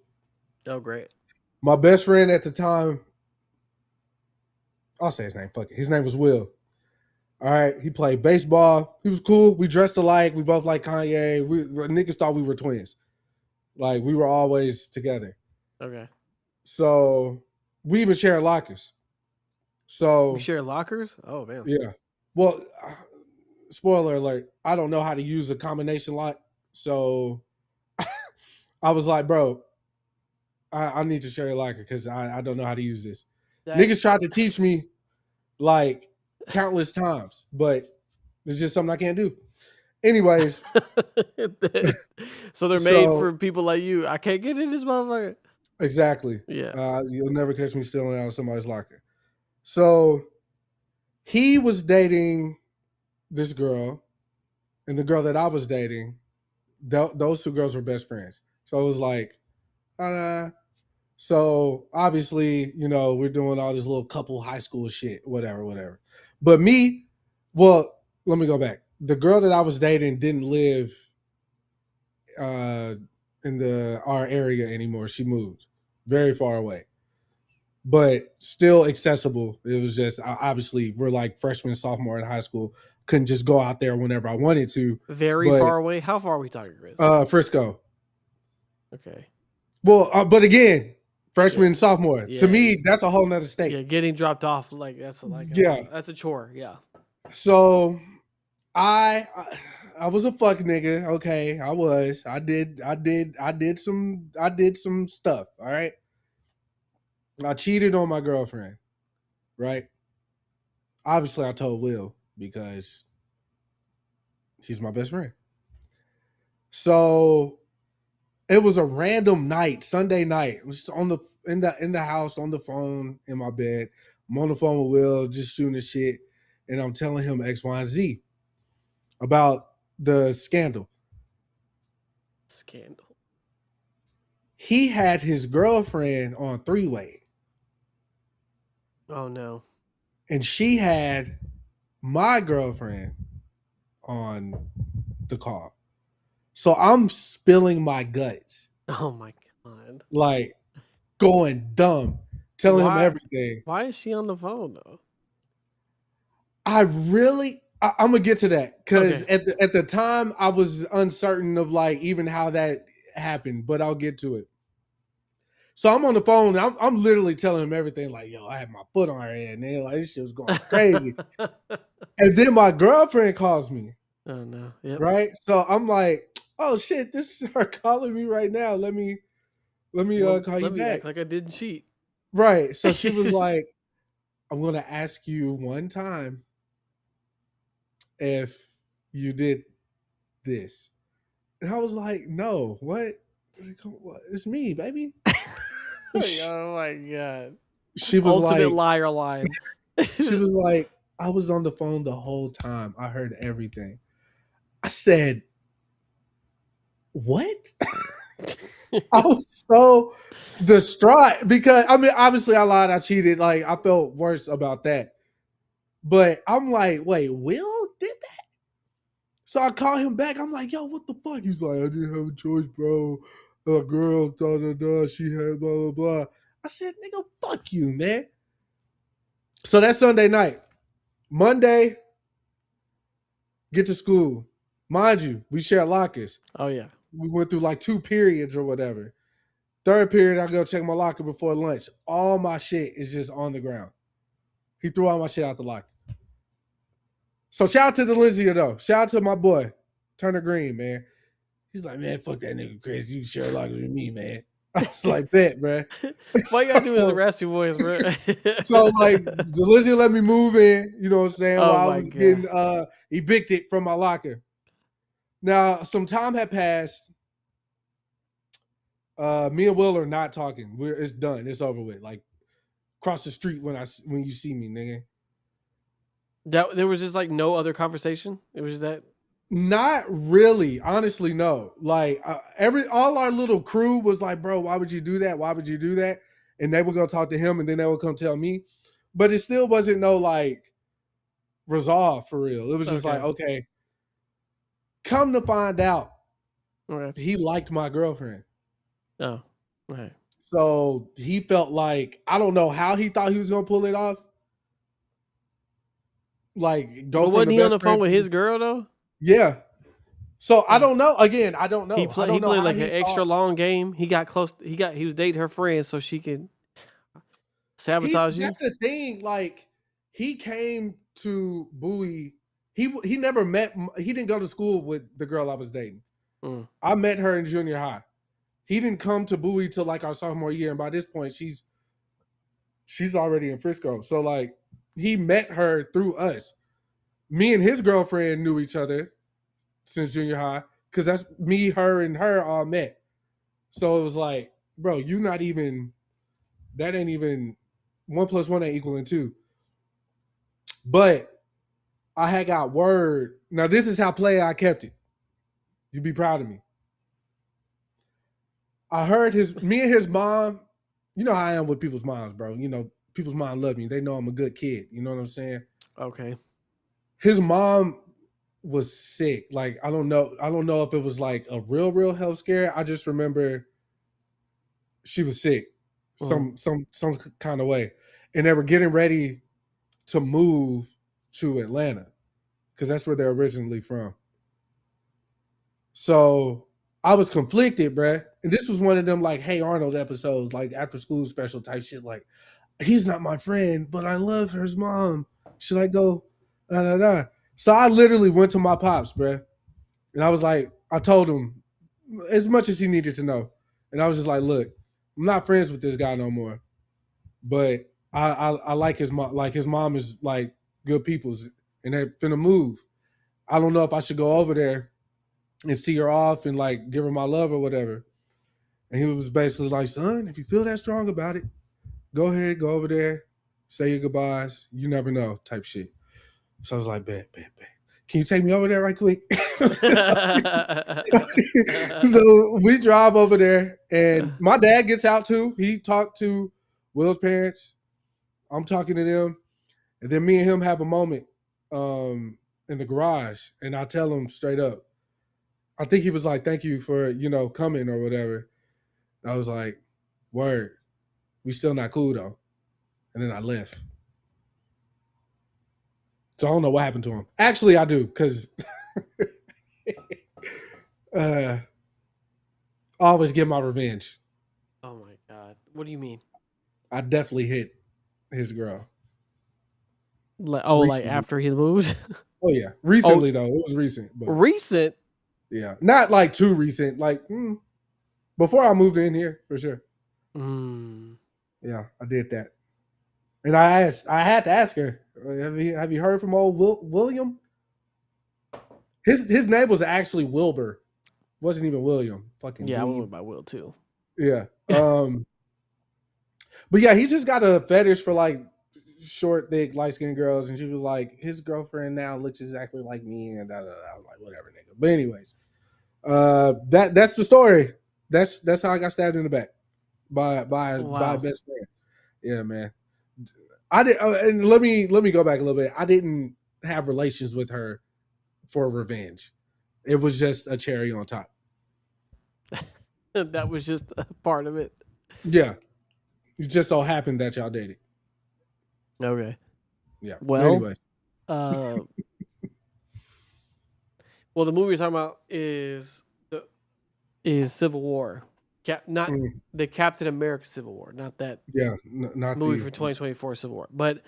Oh, great! My best friend at the time, I'll say his name. Fuck it. His name was Will. All right, he played baseball. He was cool. We dressed alike. We both like Kanye. Niggas thought we were twins. Like we were always together. Okay. So we even shared lockers. So we share lockers? Oh man. Yeah. Well, spoiler alert. I don't know how to use a combination lock. So I was like, bro, I need to share your locker because I don't know how to use this. That Niggas tried to teach me like countless times, but it's just something I can't do. Anyways, so they're made so for people like you. I can't get in this motherfucker. exactly. Yeah. You'll never catch me stealing out of somebody's locker. So he was dating this girl, and the girl that I was dating, those two girls were best friends. So it was like, so obviously, we're doing all this little couple high school shit, whatever. But me, well, let me go back. The girl that I was dating didn't live uh, in our area anymore. She moved very far away, but still accessible. It was just obviously we're like freshman, sophomore in high school. Couldn't just go out there whenever I wanted to. Very But far away. How far are we talking, Chris? Frisco. Okay. Well, but again, freshman Yeah. and sophomore. Yeah, To me, that's a whole nother state. Yeah, getting dropped off that's Yeah. that's a chore. Yeah. So I was a fuck nigga. Okay, I was. I did some stuff. All right. I cheated on my girlfriend. Right. Obviously, I told Will because she's my best friend. So it was a random night, Sunday night. It was just in the house on the phone in my bed. I'm on the phone with Will, just shooting the shit, and I'm telling him X, Y, and Z about the scandal. Scandal. He had his girlfriend on three-way, Oh no. and she had my girlfriend on the call. So I'm spilling my guts, Oh my god. like going dumb, telling him everything. Why is she on the phone though? I'm gonna get to that because Okay. at the time I was uncertain of like even how that happened, but I'll get to it. So I'm on the phone. I'm literally telling him everything. Like, yo, I had my foot on her head, and like this shit was going crazy. And then my girlfriend calls me. Oh no. Yep. Right. So I'm like, oh shit, this is her calling me right now. Let me call you Let me back. act like I didn't cheat. Right. So she was like, I'm gonna ask you one time if you did this. And I was like, no, what? It's me, baby. Oh my god. She was Ultimate like, liar line. she was like, I was on the phone the whole time. I heard everything. I said, what? I was so distraught because I mean, obviously I lied, I cheated. Like I felt worse about that. But I'm like, wait, Will did that? So I call him back. I'm like, yo, what the fuck? He's like, I didn't have a choice, bro. A girl, she had blah, blah, blah. I said, nigga, fuck you, man. So that's Sunday night. Monday, get to school. Mind you, we share lockers. Oh yeah. We went through like 2 periods or whatever. Third period, I go check my locker before lunch. All my shit is just on the ground. He threw all my shit out the locker. So shout out to Delizia though. Shout out to my boy, Turner Green, man. He's like, man, fuck that nigga Chris. You share lockers with me, man. I was like, bet, bro. Why you gotta do his raspy voice, bro? So like Delizia let me move in, you know what I'm saying, Oh while I my was God. getting evicted from my locker. Now, some time had passed. Me and Will are not talking. It's done. It's over with. Like cross the street when you see me, nigga. There was just like no other conversation. It was just that. Not really, honestly, no. Like all our little crew was like, bro, why would you do that? Why would you do that? And they would go talk to him, and then they would come tell me. But it still wasn't no like resolve for real. It was just like, okay. Come to find out, he liked my girlfriend. Oh, right. So he felt like, I don't know how he thought he was gonna pull it off. Like, but wasn't he on the phone with his girl though? Yeah. So I don't know. Again, I don't know. He played like an extra long game. He got close. He was dating her friend so she could sabotage you. That's the thing. Like, he came to Bowie. He never met. He didn't go to school with the girl I was dating. I met her in junior high. He didn't come to Bowie till like our sophomore year, and by this point, she's already in Frisco. So like he met her through us. Me and his girlfriend knew each other since junior high because that's me, her, and her all met. So it was like, bro, you not even that ain't even 1 + 1 ain't equaling 2. But I had got word. Now this is how play I kept it. You'd be proud of me. I heard me and his mom. You know how I am with people's moms, bro. You know, people's mom love me. They know I'm a good kid. You know what I'm saying? Okay. His mom was sick. Like I don't know if it was like a real health scare. I just remember she was sick, some kind of way, and they were getting ready to move to Atlanta because that's where they're originally from. So I was conflicted, bruh. And this was one of them like Hey Arnold episodes, like after school special type shit. Like, he's not my friend, but I love his mom. Should I go? Da, da, da. So I literally went to my pops, bruh. And I was like, I told him as much as he needed to know. And I was just like, look, I'm not friends with this guy no more. But I like his mom. Like his mom is like good people's, and they're finna move. I don't know if I should go over there and see her off and like give her my love or whatever. And he was basically like, son, if you feel that strong about it, go ahead, go over there, say your goodbyes. You never know, type shit. So I was like, bet. Can you take me over there right quick? So we drive over there, and my dad gets out too. He talked to Will's parents. I'm talking to them. And then me and him have a moment in the garage, and I tell him straight up. I think he was like, thank you for, coming or whatever. I was like, word. We still not cool though. And then I left. So I don't know what happened to him. Actually, I do, because I always get my revenge. Oh my God. What do you mean? I definitely hit his girl. Like after he moved? Oh yeah. Recently though. It was recent. But recent? yeah. Not like too recent. Like before I moved in here, for sure. Yeah, I did that. And I had to ask her, have you heard from old William? His name was actually Wilbur. Wasn't even William. Fucking yeah, dweeb. I went by Will too. Yeah. But yeah, he just got a fetish for like short, thick, light skinned girls, and she was like, his girlfriend now looks exactly like me, and da, da, da. I was like, whatever, nigga. But anyways, that's the story. That's how I got stabbed in the back by a best friend. Yeah, man. I did, and let me go back a little bit. I didn't have relations with her for revenge. It was just a cherry on top. That was just a part of it. Yeah, it just so happened that y'all dated. Okay. Yeah. Well, anyways. Well, the movie you're talking about is Civil War. Not the Captain America Civil War, not that. Yeah, not movie for 2024 Civil War, but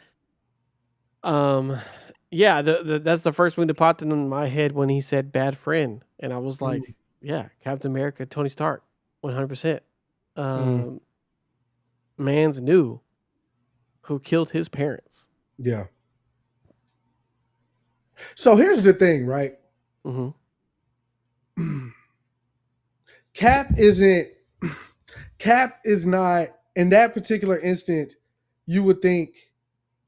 yeah, that's the first one that popped in my head when he said "bad friend," and I was like, yeah, Captain America, Tony Stark, 100%. Man's knew who killed his parents. Yeah. So here's the thing, right? Cap is not, in that particular instance, you would think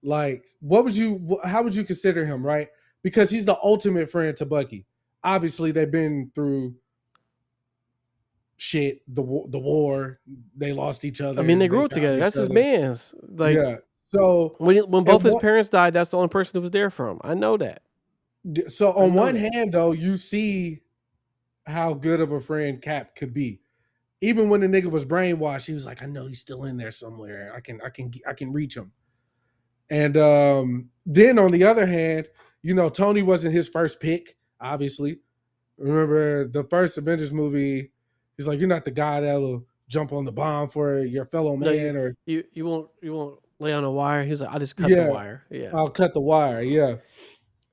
like, how would you consider him, right? Because he's the ultimate friend to Bucky. Obviously, they've been through shit, the war, they lost each other. I mean, they grew up together. That's his man's. Like, yeah. So when both his parents died, that's the only person who was there for him. I know that. So on one hand, though, you see how good of a friend Cap could be. Even when the nigga was brainwashed, he was like, I know he's still in there somewhere. I can reach him. And then on the other hand, Tony wasn't his first pick, obviously. Remember the first Avengers movie, he's like, you're not the guy that will jump on the bomb for your fellow man, or you won't lay on a wire. He's like, I'll just cut the wire. Yeah. I'll cut the wire, yeah.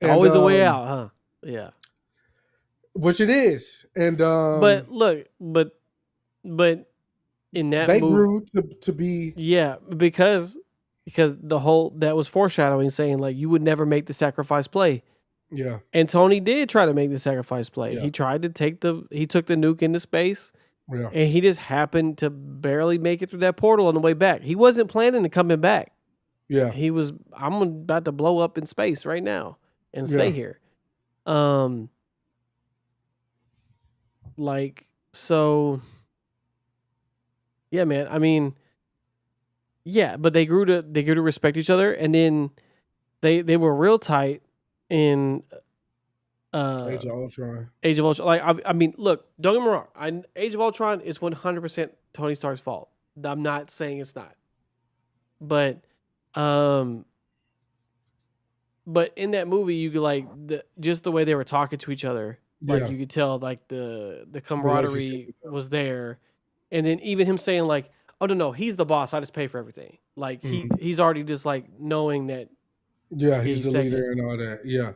And, always a way out, huh? Yeah. Which it is. And but look, But in that They movie, grew to be. yeah, because the whole that was foreshadowing, saying like you would never make the sacrifice play. Yeah. And Tony did try to make the sacrifice play. Yeah. He tried to he took the nuke into space, Yeah. and he just happened to barely make it through that portal on the way back. He wasn't planning to coming back. Yeah. He was, I'm about to blow up in space right now and stay here. Like, so yeah, man. I mean, yeah, but they grew to respect each other, and then they were real tight in Age of Ultron. Age of Ultron. Like, I mean, look, don't get me wrong. Age of Ultron is 100% Tony Stark's fault. I'm not saying it's not, but in that movie, you could like just the way they were talking to each other. Like you could tell, like the camaraderie was there, and then even him saying like, "Oh no, he's the boss. I just pay for everything." Like he's already just like knowing that. Yeah, he's the leader and all that. Yeah.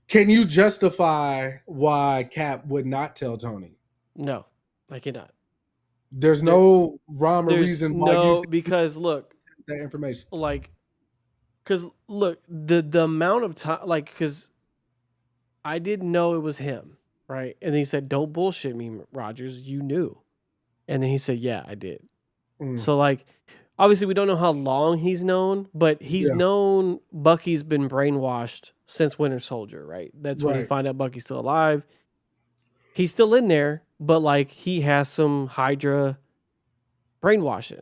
Can you justify why Cap would not tell Tony? No, I cannot. There's no rhyme or reason why. No, because look, that information. Like, because look, the amount of time, like, because I didn't know it was him, right? And then he said, "Don't bullshit me, Rogers. You knew." And then he said, "Yeah, I did." So like, obviously we don't know how long he's known, but he's known Bucky's been brainwashed since Winter Soldier, right? That's when we find out Bucky's still alive. He's still in there, but like he has some Hydra brainwashing,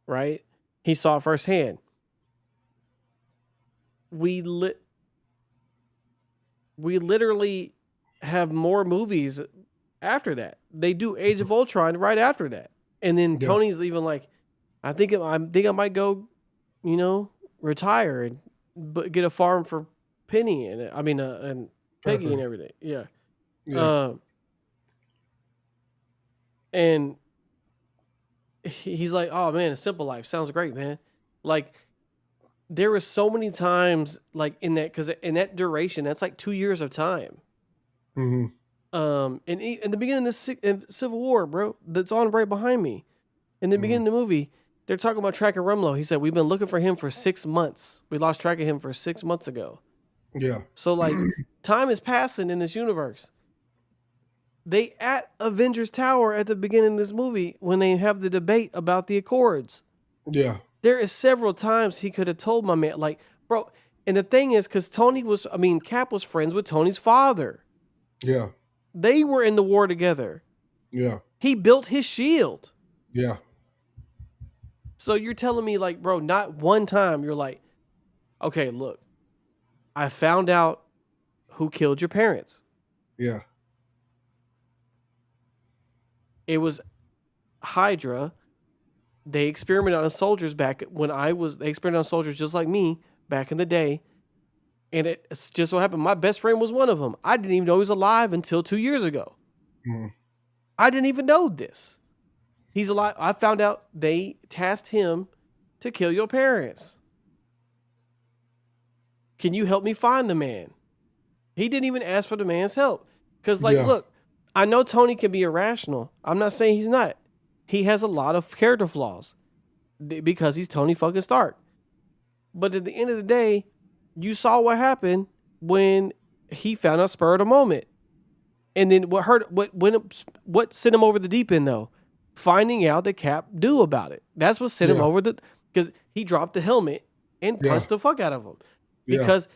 right? He saw it firsthand. We literally have more movies after that. They do Age of Ultron right after that. And then Tony's even like, I think I might go, retire and get a farm for Penny and and Peggy and everything. Yeah. And he's like, "Oh man, A Simple Life sounds great, man." Like there were so many times like in that, because in that duration, that's like 2 years of time. Mm-hmm. And in the beginning of this Civil War, bro, that's on right behind me. In the beginning of the movie, they're talking about tracking Rumlow. He said, "We've been looking for him for 6 months. We lost track of him for 6 months ago." Yeah. So like time is passing in this universe. They at Avengers Tower at the beginning of this movie when they have the debate about the Accords. Yeah. There is several times he could have told my man, like, bro. And the thing is, because Cap was friends with Tony's father. Yeah. They were in the war together. Yeah. He built his shield. Yeah. So you're telling me, like, bro, not one time you're like, okay, look, I found out who killed your parents. Yeah. It was Hydra. They experimented on soldiers back when they experimented on soldiers just like me back in the day. And it's just so happened my best friend was one of them. I didn't even know he was alive until 2 years ago. I didn't even know this. He's alive. I found out they tasked him to kill your parents. Can you help me find the man? He didn't even ask for the man's help. Because, look, I know Tony can be irrational. I'm not saying he's not. He has a lot of character flaws because he's Tony fucking Stark. But at the end of the day, you saw what happened when he found out spur of the moment. And then what sent him over the deep end, though? Finding out that Cap knew about it. That's what sent him over because he dropped the helmet and punched the fuck out of him. Because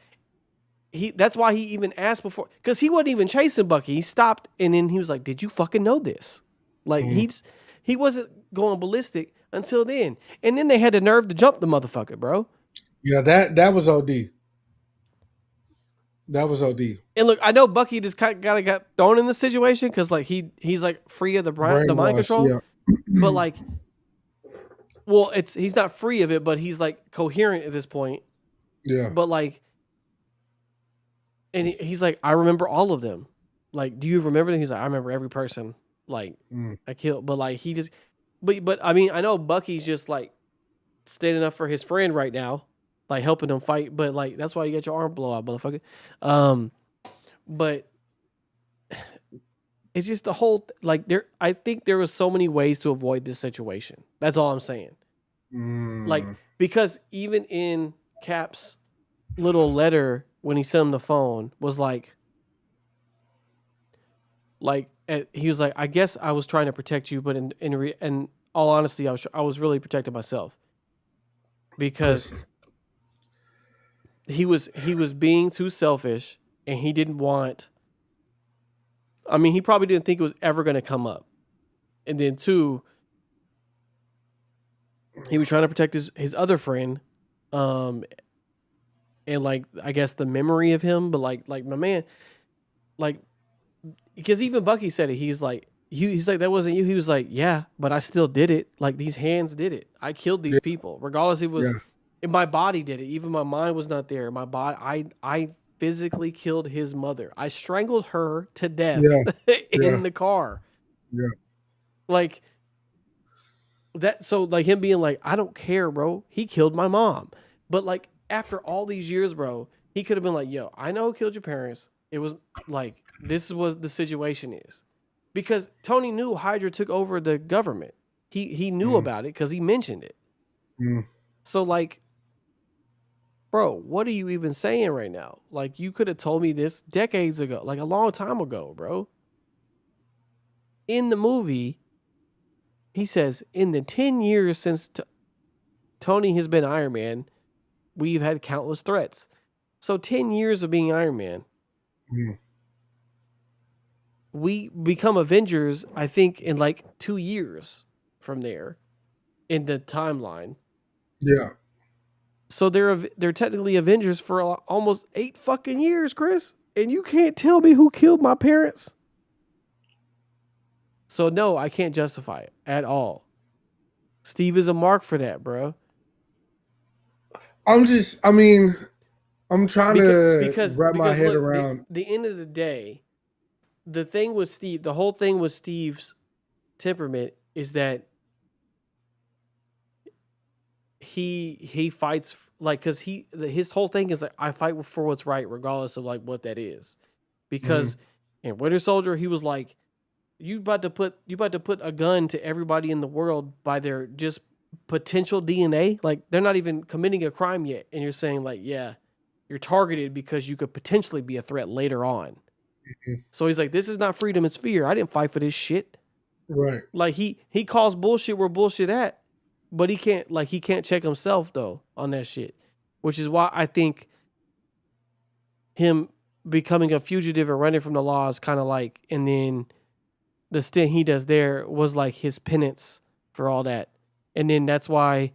that's why he even asked before, because he wasn't even chasing Bucky. He stopped and then he was like, "Did you fucking know this?" Like he wasn't going ballistic until then. And then they had the nerve to jump the motherfucker, bro. Yeah, that was OD. That was OD. And look, I know Bucky just kind of got thrown in the situation because like he's like free of the mind control. Yeah. But like, well, he's not free of it, but he's like coherent at this point. Yeah. But like, and he's like, "I remember all of them." Like, "Do you remember them?" He's like, "I remember every person like I killed." But like he just, but I mean, I know Bucky's just like standing up for his friend right now, like helping him fight. But like that's why you get your arm blow out, motherfucker. But it's just the whole like there. I think there was so many ways to avoid this situation. That's all I'm saying. Like because even in Cap's little letter when he sent him the phone was like he was like, I guess I was trying to protect you, but in all honesty, I was really protecting myself because he was being too selfish and he didn't want. I mean, he probably didn't think it was ever going to come up, and then two, he was trying to protect his other friend, and like I guess the memory of him, but like my man, like because even Bucky said it. He's like that wasn't you. He was like, yeah, but I still did it. Like these hands did it. I killed these people, regardless. It was my body did it. Even my mind was not there. My body, I physically killed his mother. I strangled her to death in the car. Yeah, like that. So like him being like, I don't care, bro. He killed my mom, but like after all these years, bro, he could have been like, yo, I know who killed your parents. It was like. This is what the situation is. Because Tony knew Hydra took over the government. He knew about it because he mentioned it. So, like, bro, what are you even saying right now? Like, you could have told me this decades ago, like a long time ago, bro. In the movie, he says, in the 10 years since Tony has been Iron Man, we've had countless threats. So 10 years of being Iron Man. We become Avengers, I think, in like 2 years from there in the timeline. Yeah. So they're technically Avengers for almost 8 fucking years, Chris. And you can't tell me who killed my parents. So no, I can't justify it at all. Steve is a mark for that, bro. I'm trying to wrap my head around. The end of the day, the thing with Steve, the whole thing with Steve's temperament is that he fights like because his whole thing is like I fight for what's right regardless of like what that is. Because in Winter Soldier he was like you about to put a gun to everybody in the world by their just potential DNA, like they're not even committing a crime yet, and you're saying like yeah, you're targeted because you could potentially be a threat later on. So he's like, this is not freedom, it's fear. I didn't fight for this shit. Right. Like he calls bullshit where bullshit at, but he can't check himself though on that shit. Which is why I think him becoming a fugitive and running from the law is kind of like, and then the stint he does there was like his penance for all that. And then that's why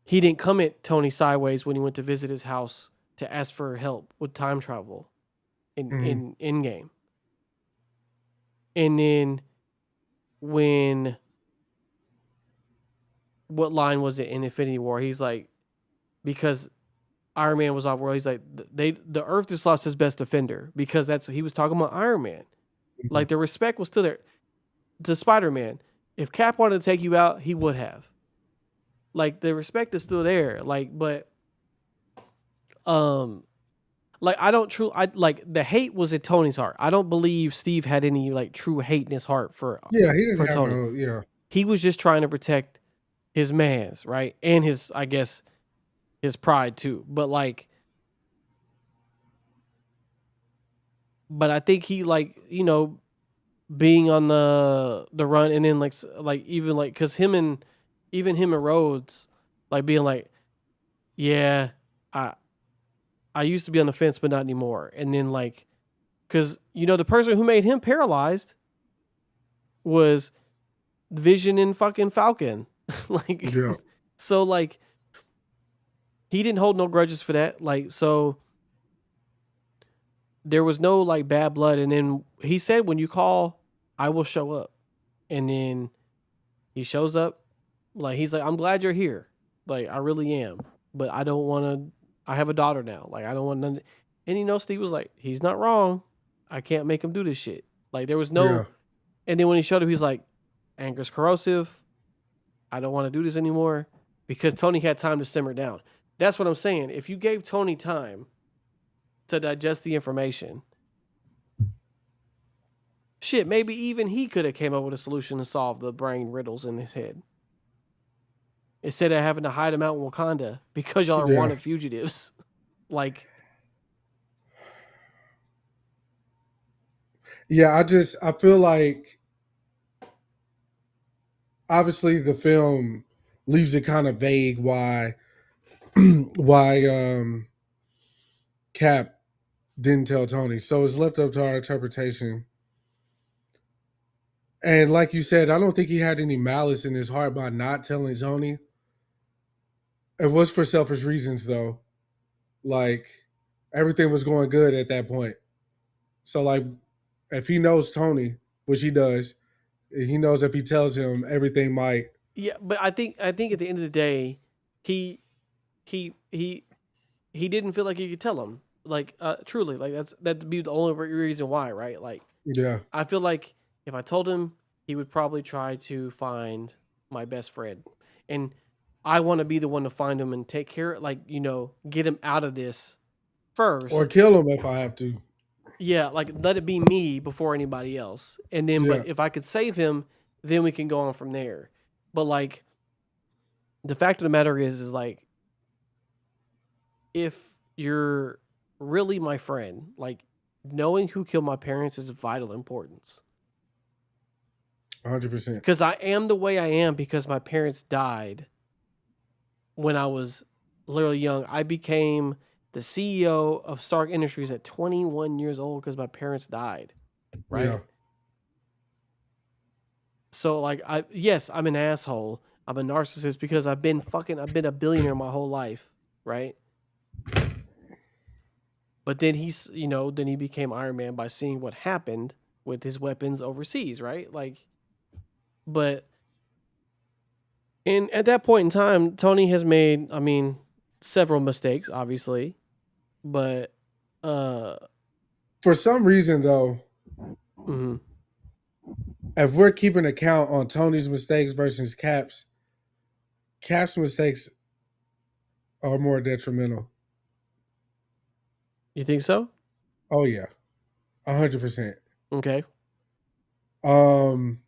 he didn't come at Tony sideways when he went to visit his house to ask for help with time travel in Endgame. And then what line was it in Infinity War? He's like, because Iron Man was off world, he's like, the Earth just lost its best defender because he was talking about Iron Man. Like the respect was still there to Spider-Man. If Cap wanted to take you out, he would have. Like the respect is still there. Like, but like like the hate was in Tony's heart. I don't believe Steve had any like true hate in his heart for he didn't have Tony. He was just trying to protect his mans, right? And his, I guess, his pride too. But I think he like, you know, being on the run and then like even like because him and Rhodes like being like, yeah, I used to be on the fence, but not anymore. And then like, because you know the person who made him paralyzed was Vision and fucking Falcon. Like, yeah. So like, he didn't hold no grudges for that. Like, so there was no like bad blood. And then he said, when you call, I will show up. And then he shows up. Like, he's like, I'm glad you're here. Like, I really am. But I don't want to, I have a daughter now. Like, I don't want none. And you know, Steve was like, he's not wrong. I can't make him do this shit. Like, there was no, yeah. And then when he showed up, he's like, anger's corrosive. I don't want to do this anymore. Because Tony had time to simmer down. That's what I'm saying. If you gave Tony time to digest the information, Shit, maybe even he could have came up with a solution to solve the brain riddles in his head. Instead of having to hide him out in Wakanda because y'all are Yeah. wanted fugitives. Like, Yeah, I feel like obviously the film leaves it kind of vague why why Cap didn't tell Tony. So it's left up to our interpretation. And like you said, I don't think he had any malice in his heart by not telling Tony. It was for selfish reasons though. Like everything was going good at that point. So like if he knows Tony, which he does, he knows if he tells him everything might. yeah, but I think at the end of the day, he he he he didn't feel like he could tell him. Like, truly, like that'd be the only reason why, right? Like, Yeah. I feel like if I told him, he would probably try to find my best friend, and I want to be the one to find him and take care, like, get him out of this Or first. kill him if I have to. Yeah, like let it be me before anybody else, and then, Yeah. but if I could save him, then we can go on from there. But like, the fact of the matter is like, if you're really my friend, like, knowing who killed my parents is of vital importance. 100%. Because I am the way I am because my parents died when I was literally young. I became the CEO of Stark Industries at 21 years old because my parents died. Right. Yeah. So like, yes, I'm an asshole. I'm a narcissist because I've been a billionaire my whole life. Right. But then then he became Iron Man by seeing what happened with his weapons overseas. Right. Like, but at that point in time, Tony has made, several mistakes, obviously, but For some reason, though, mhm. if we're keeping account on Tony's mistakes versus Cap's mistakes are more detrimental. You think so? Oh yeah, 100%. Okay. Um,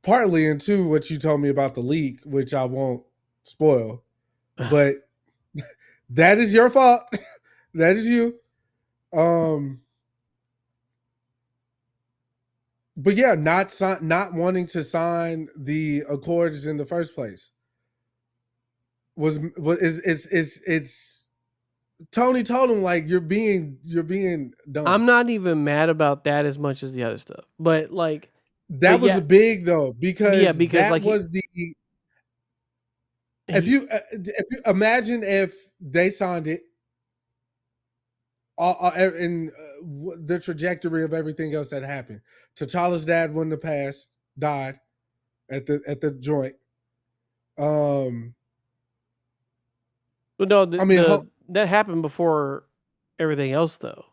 Partly into what you told me about the leak, which I won't spoil, but that is your fault. That is you. Um, but yeah, not wanting to sign the accords in the first place was is it's Tony told him like you're being dumb. I'm not even mad about that as much as the other stuff, but like, That was yeah, a big though yeah, because because that like was the he if you imagine if they signed it in the trajectory of everything else that happened. T'Challa's dad wouldn't have died at the joint. Um, well, no, I mean that happened before everything else though.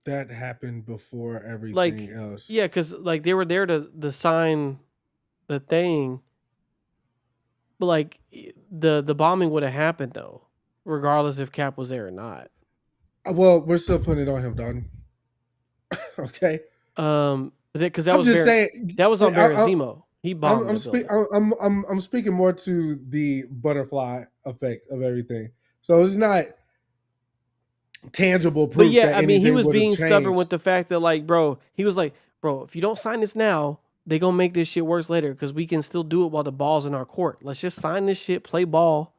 that happened before Like, everything else. yeah, because like they were there to sign the thing, but like the bombing would have happened though, regardless if Cap was there or not. Well, we're still putting it on him, Don. Okay, Because that I'm was just saying. that was on I, Baron Zemo. He bombed I'm, the building. I'm speaking more to the butterfly effect of everything. So it's not tangible But proof yeah, that he anything was would have being stubborn with changed. the fact that like, bro, he was like, bro, if you don't sign this now, they gonna make this shit worse later because we can still do it while the ball's in our court. Let's just sign this shit, play ball.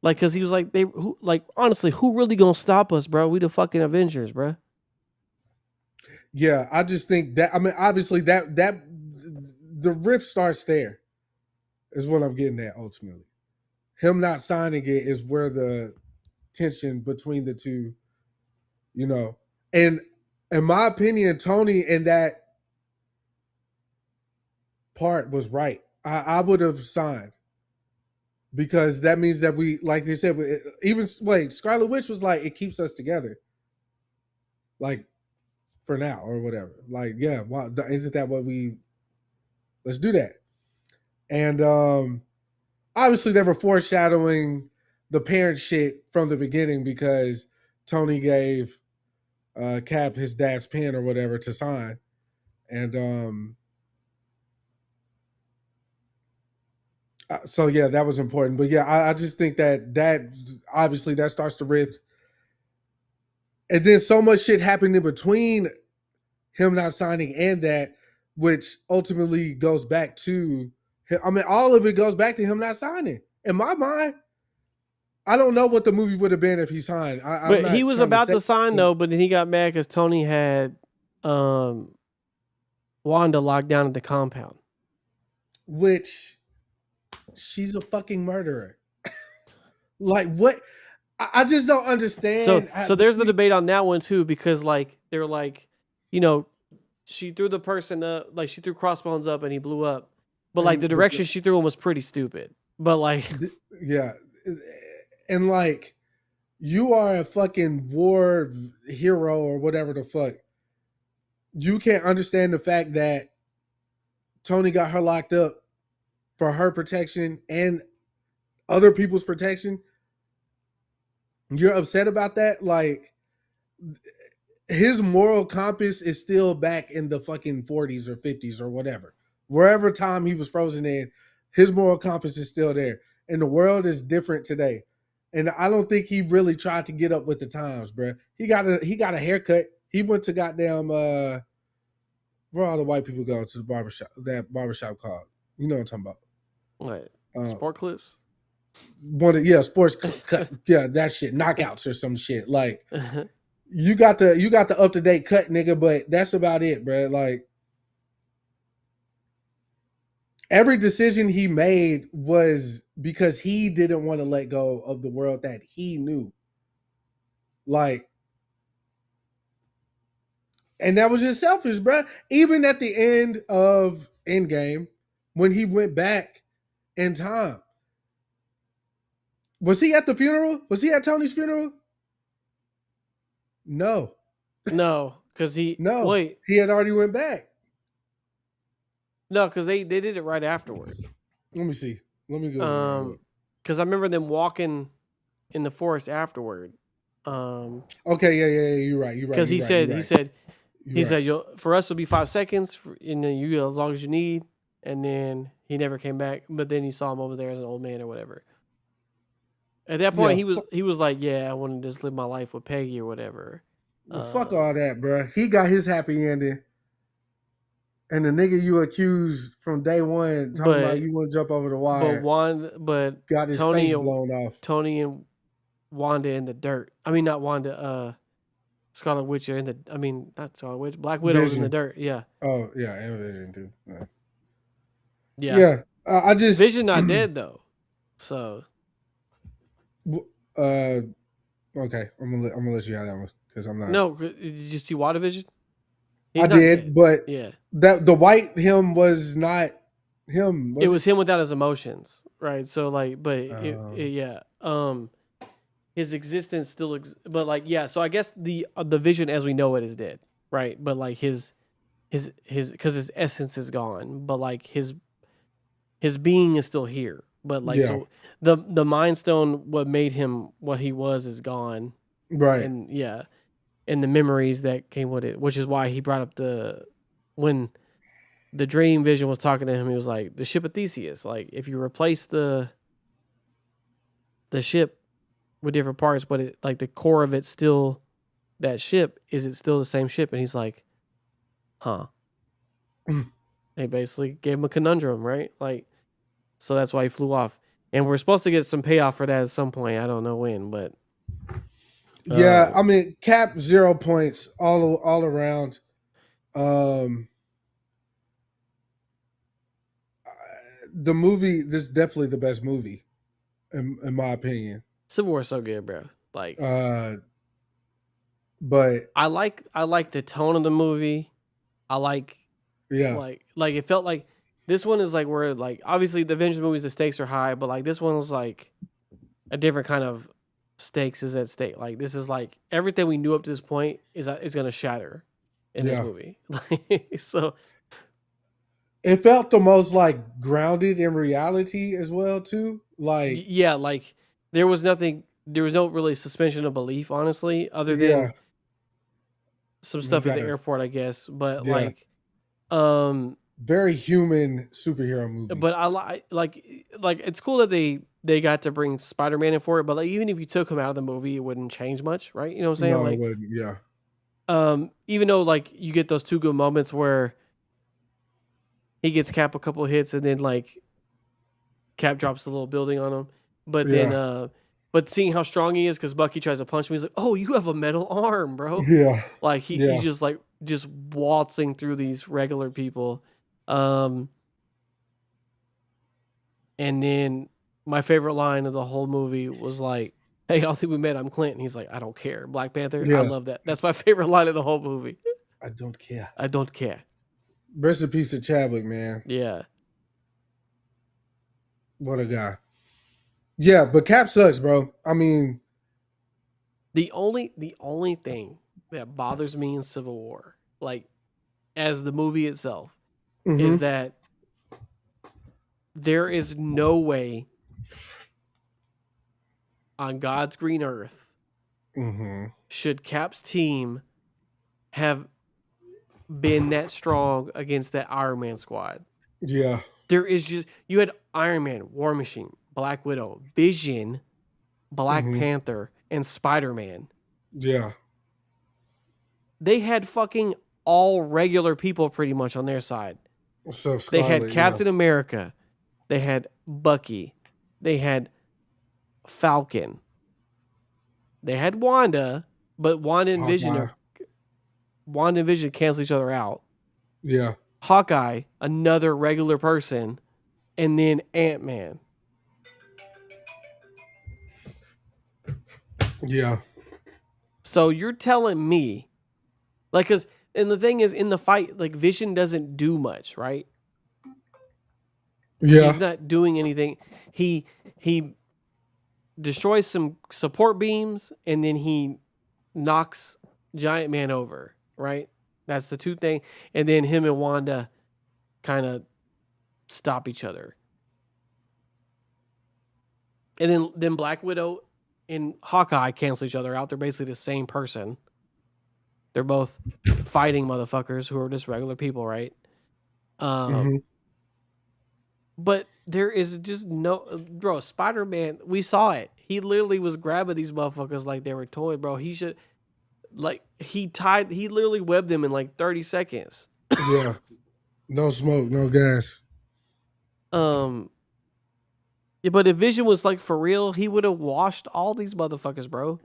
Like, because he was like, honestly, who really gonna stop us, bro? We the fucking Avengers, bro. Yeah, I just think that obviously that the rift starts there is what I'm getting at ultimately. Him not signing it is where the tension between the two, you know. And in my opinion, Tony in that part was right. I would have signed because that means that we, like they said, even wait, Scarlet Witch was like, it keeps us together, like for now or whatever. Like, yeah, well, isn't that what we? Let's do that. And obviously, they were foreshadowing the parent shit from the beginning because Tony gave Cap his dad's pen or whatever to sign, and so yeah, that was important. But yeah, I just think that obviously that starts the rift, and then so much shit happened in between him not signing and that, which ultimately goes back to I mean, all of it goes back to him not signing. In my mind, I don't know what the movie would have been if he signed. I'm But he not was trying to about say, to sign though, but then he got mad because Tony had Wanda locked down at the compound. which she's a fucking murderer. Like what? I just don't understand. So there's the debate on that one too, because like they're like, you know, she threw the person up, like she threw Crossbones up and he blew up, but like the direction she threw him was pretty stupid. But like, yeah, and like you are a fucking war hero or whatever the fuck. You can't understand the fact that Tony got her locked up for her protection and other people's protection. You're upset about that? Like his moral compass is still back in the fucking 40s or 50s or whatever. Wherever time he was frozen in, his moral compass is still there. And the world is different today. And I don't think he really tried to get up with the times, bro. He got a haircut. He went to goddamn where all the white people go to the barbershop, that barbershop called. You know what I'm talking what? about. Sport clips? Sports cut. Yeah, that shit. Knockouts or some shit. Like you got the up to date cut, nigga, but that's about it, bro. Like every decision he made was because he didn't want to let go of the world that he knew. Like, and that was just selfish, bro. Even at the end of Endgame, when he went back in time, was he at the funeral? Was he at Tony's funeral? No, No, because he he had already went back. No, because they did it right afterward. Let me see. Let me go. Because I remember them walking in the forest afterward. Okay, yeah, you're right. Because he said, "You'll for us it'll be 5 seconds, and then you as long as you need." And then he never came back. But then he saw him over there as an old man or whatever. At that point, he was like, "Yeah, I want to just live my life with Peggy or whatever." Well, fuck all that, bro. He got his happy ending. And the nigga you accused from day one talking about you want to jump over the wire. But got his face blown off. Tony and Wanda in the dirt. I mean, not Wanda. Scarlet Witch are in the. I mean, not Scarlet Witch. Black Widow's in the dirt. Yeah. Oh yeah, and Vision too. Yeah. Yeah. I just Vision not dead though. So. Okay, I'm gonna let you have that one because I'm not. No, did you see WandaVision? I did, dead. But yeah, that the white him was not him. It was him without his emotions, right? So like, but yeah, his existence still, but like, yeah. So I guess the Vision as we know it is dead, right? But like his because his essence is gone, but like his being is still here. But like, so the Mind Stone, what made him what he was, is gone, right? And and the memories that came with it, which is why he brought up when the dream Vision was talking to him, he was like, the ship of Theseus. Like, if you replace the ship with different parts, but it like the core of it's still that ship, is it still the same ship? And he's like, huh. They basically gave him a conundrum, right? Like, so that's why he flew off. And we're supposed to get some payoff for that at some point. I don't know when, but yeah, I mean, Cap 0 points all around. The movie, this is definitely the best movie, in my opinion. Civil War is so good, bro. Like, but I like the tone of the movie. I like, like it felt like this one is like where like obviously the Avengers movies the stakes are high, but like this one was like a different kind of stakes is at stake. Like this is like everything we knew up to this point is gonna shatter in this movie. So it felt the most like grounded in reality as well too. Like like there was no really suspension of belief, honestly, other than some You stuff at the gotta, airport, I guess. But yeah, like, um, very human superhero movie. but I like it's cool that they got to bring Spider-Man in for it. But like, even if you took him out of the movie, it wouldn't change much, right? You know what I'm saying? No, it Like, wouldn't. Yeah, even though like you get those two good moments where he gets Cap a couple of hits and then like Cap drops the little building on him, but then yeah, but seeing how strong he is because Bucky tries to punch him, he's like, "Oh, you have a metal arm, bro!" yeah, Like yeah. he's just like just waltzing through these regular people, and then my favorite line of the whole movie was like, "Hey, I don't think we met. I'm Clint." And he's like, "I don't care." Black Panther. I Yeah, love that. That's my favorite line of the whole movie. I don't care. I don't care. Rest in peace to Chadwick, man. Yeah. What a guy. Yeah, but Cap sucks, bro. I mean, The only thing that bothers me in Civil War, like as the movie itself, is mm-hmm, that there is no way on God's green earth mm-hmm. should Cap's team have been that strong against that Iron Man squad. Yeah, There is just you had Iron Man, War Machine, Black Widow, Vision, Black mm-hmm. Panther, and Spider-Man. Yeah. They had fucking all regular people pretty much on their side. What's up, They had Scarlet? Captain America. They had Bucky. They had Falcon. They had Wanda, but Wanda and Vision cancel each other out. Yeah. Hawkeye, another regular person, and then Ant-Man. Yeah. So you're telling me, like, and the thing is, in the fight, like, Vision doesn't do much, right? Yeah. He's not doing anything. He destroys some support beams, and then he knocks Giant Man over, right? That's the two things. And then him and Wanda kind of stop each other. And then Black Widow and Hawkeye cancel each other out. They're basically the same person. They're both fighting motherfuckers who are just regular people, right? Mm-hmm. But there is just no... Bro, Spider-Man, we saw it. He literally was grabbing these motherfuckers like they were toys, bro. He should... Like, he literally webbed them in like 30 seconds. Yeah. No smoke, no gas. Yeah, but if Vision was like for real, he would have washed all these motherfuckers, bro.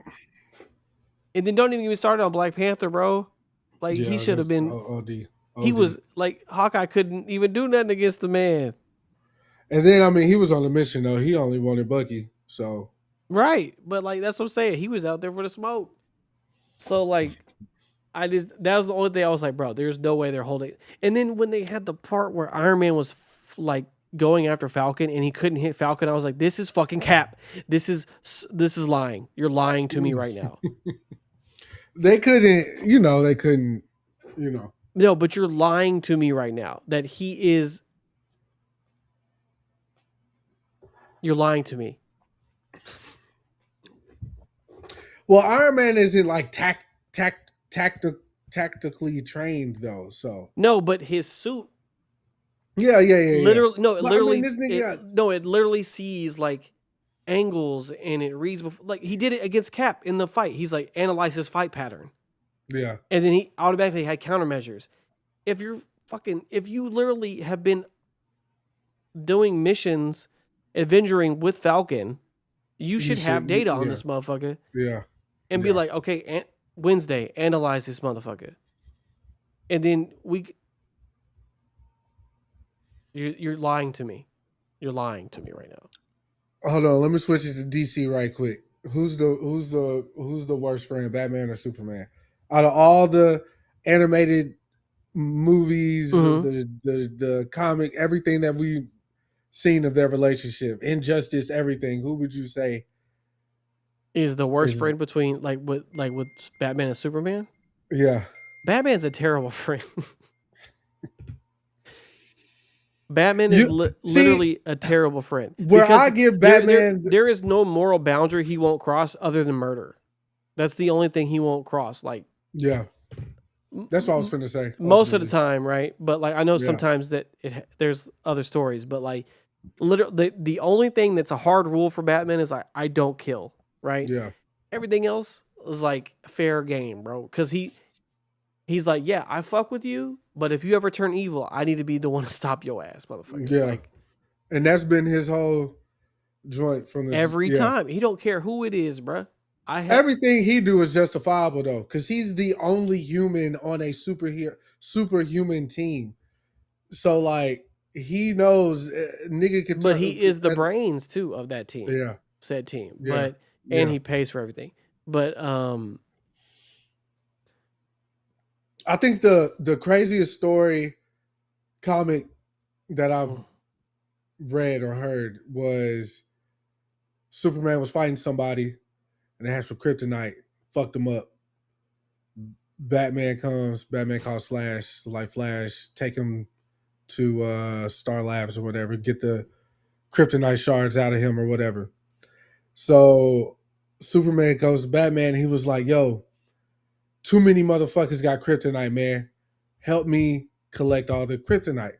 And then don't even get me started on Black Panther, bro. Like, Yeah, he should have been... OD. He was, like, Hawkeye couldn't even do nothing against the man. And then, I mean, he was on a mission, though. He only wanted Bucky, so... Right. But, like, that's what I'm saying. He was out there for the smoke. So, like, that was the only thing I was like, bro, there's no way they're holding. And then when they had the part where Iron Man was like going after Falcon and he couldn't hit Falcon, I was like, this is fucking Cap. This is lying. You're lying to me right now. They couldn't. No, but you're lying to me right now that he is. You're lying to me. Well, Iron Man isn't like tactically trained though, so No, but his suit. yeah. Literally, no, it But, literally, I mean, this nigga, it literally sees like angles and it reads before, like he did it against Cap in the fight. He's like analyze his fight pattern, yeah, and then he automatically had countermeasures. If you literally have been doing missions, adventuring with Falcon, you should have data on this motherfucker. Yeah. And be like, okay, Wednesday, analyze this motherfucker. And then you're lying to me. You're lying to me right now. Hold on, let me switch it to DC right quick. Who's the worst friend, Batman or Superman? Out of all the animated movies, the comic, everything that we've seen of their relationship, Injustice, everything, who would you say is the worst friend between with Batman and Superman? Yeah. Batman's a terrible friend. Batman is literally a terrible friend. Where I give Batman... There is no moral boundary he won't cross other than murder. That's the only thing he won't cross. Like, yeah. That's what I was finna say. Most of the Ultimately, time, right? But like I know yeah, sometimes that there's other stories, but like literally the only thing that's a hard rule for Batman is like I don't kill, right? yeah, Everything else is like fair game, bro. Because he's like, yeah, I fuck with you, but if you ever turn evil, I need to be the one to stop your ass, motherfucker. yeah. Like And that's been his whole joint from the every yeah. time, he don't care who it is, bro. I have, Everything he do is justifiable though, because he's the only human on a superhuman team. So like he knows nigga could but turn. he is the brains too of that team, Yeah, said team. yeah, But and yeah. he pays for everything. But I think the craziest story comic that I've read or heard was Superman was fighting somebody and they had some kryptonite, fucked him up. Batman comes, Batman calls Flash, like Flash, take him to Star Labs or whatever, get the kryptonite shards out of him or whatever. So Superman goes to Batman. He was like, "Yo, too many motherfuckers got kryptonite, man. Help me collect all the kryptonite."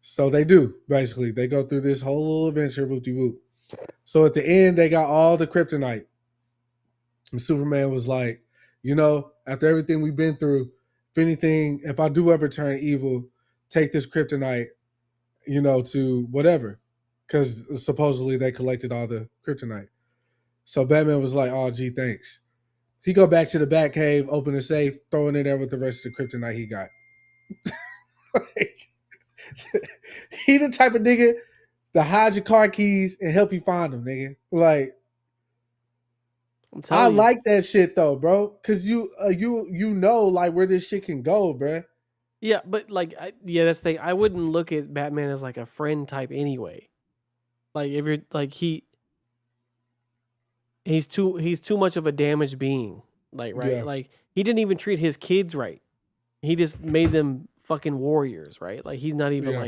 So they do. Basically, they go through this whole little adventure, whoop de whoop. So at the end, they got all the kryptonite, and Superman was like, after everything we've been through, if I do ever turn evil, take this kryptonite, to whatever, because supposedly they collected all the kryptonite. So Batman was like, "Oh, gee, thanks." He go back to the Batcave, open the safe, throw it in there with the rest of the kryptonite he got. Like, he the type of nigga to hide your car keys and help you find them, nigga. Like, I'm I telling you, like that shit though, bro, because you know like where this shit can go, bro. yeah, but like, yeah, that's the thing. I wouldn't look at Batman as like a friend type anyway. Like if you're like he's too much of a damaged being. Like right, Yeah, like he didn't even treat his kids right. He just made them fucking warriors, right? Like he's not even yeah,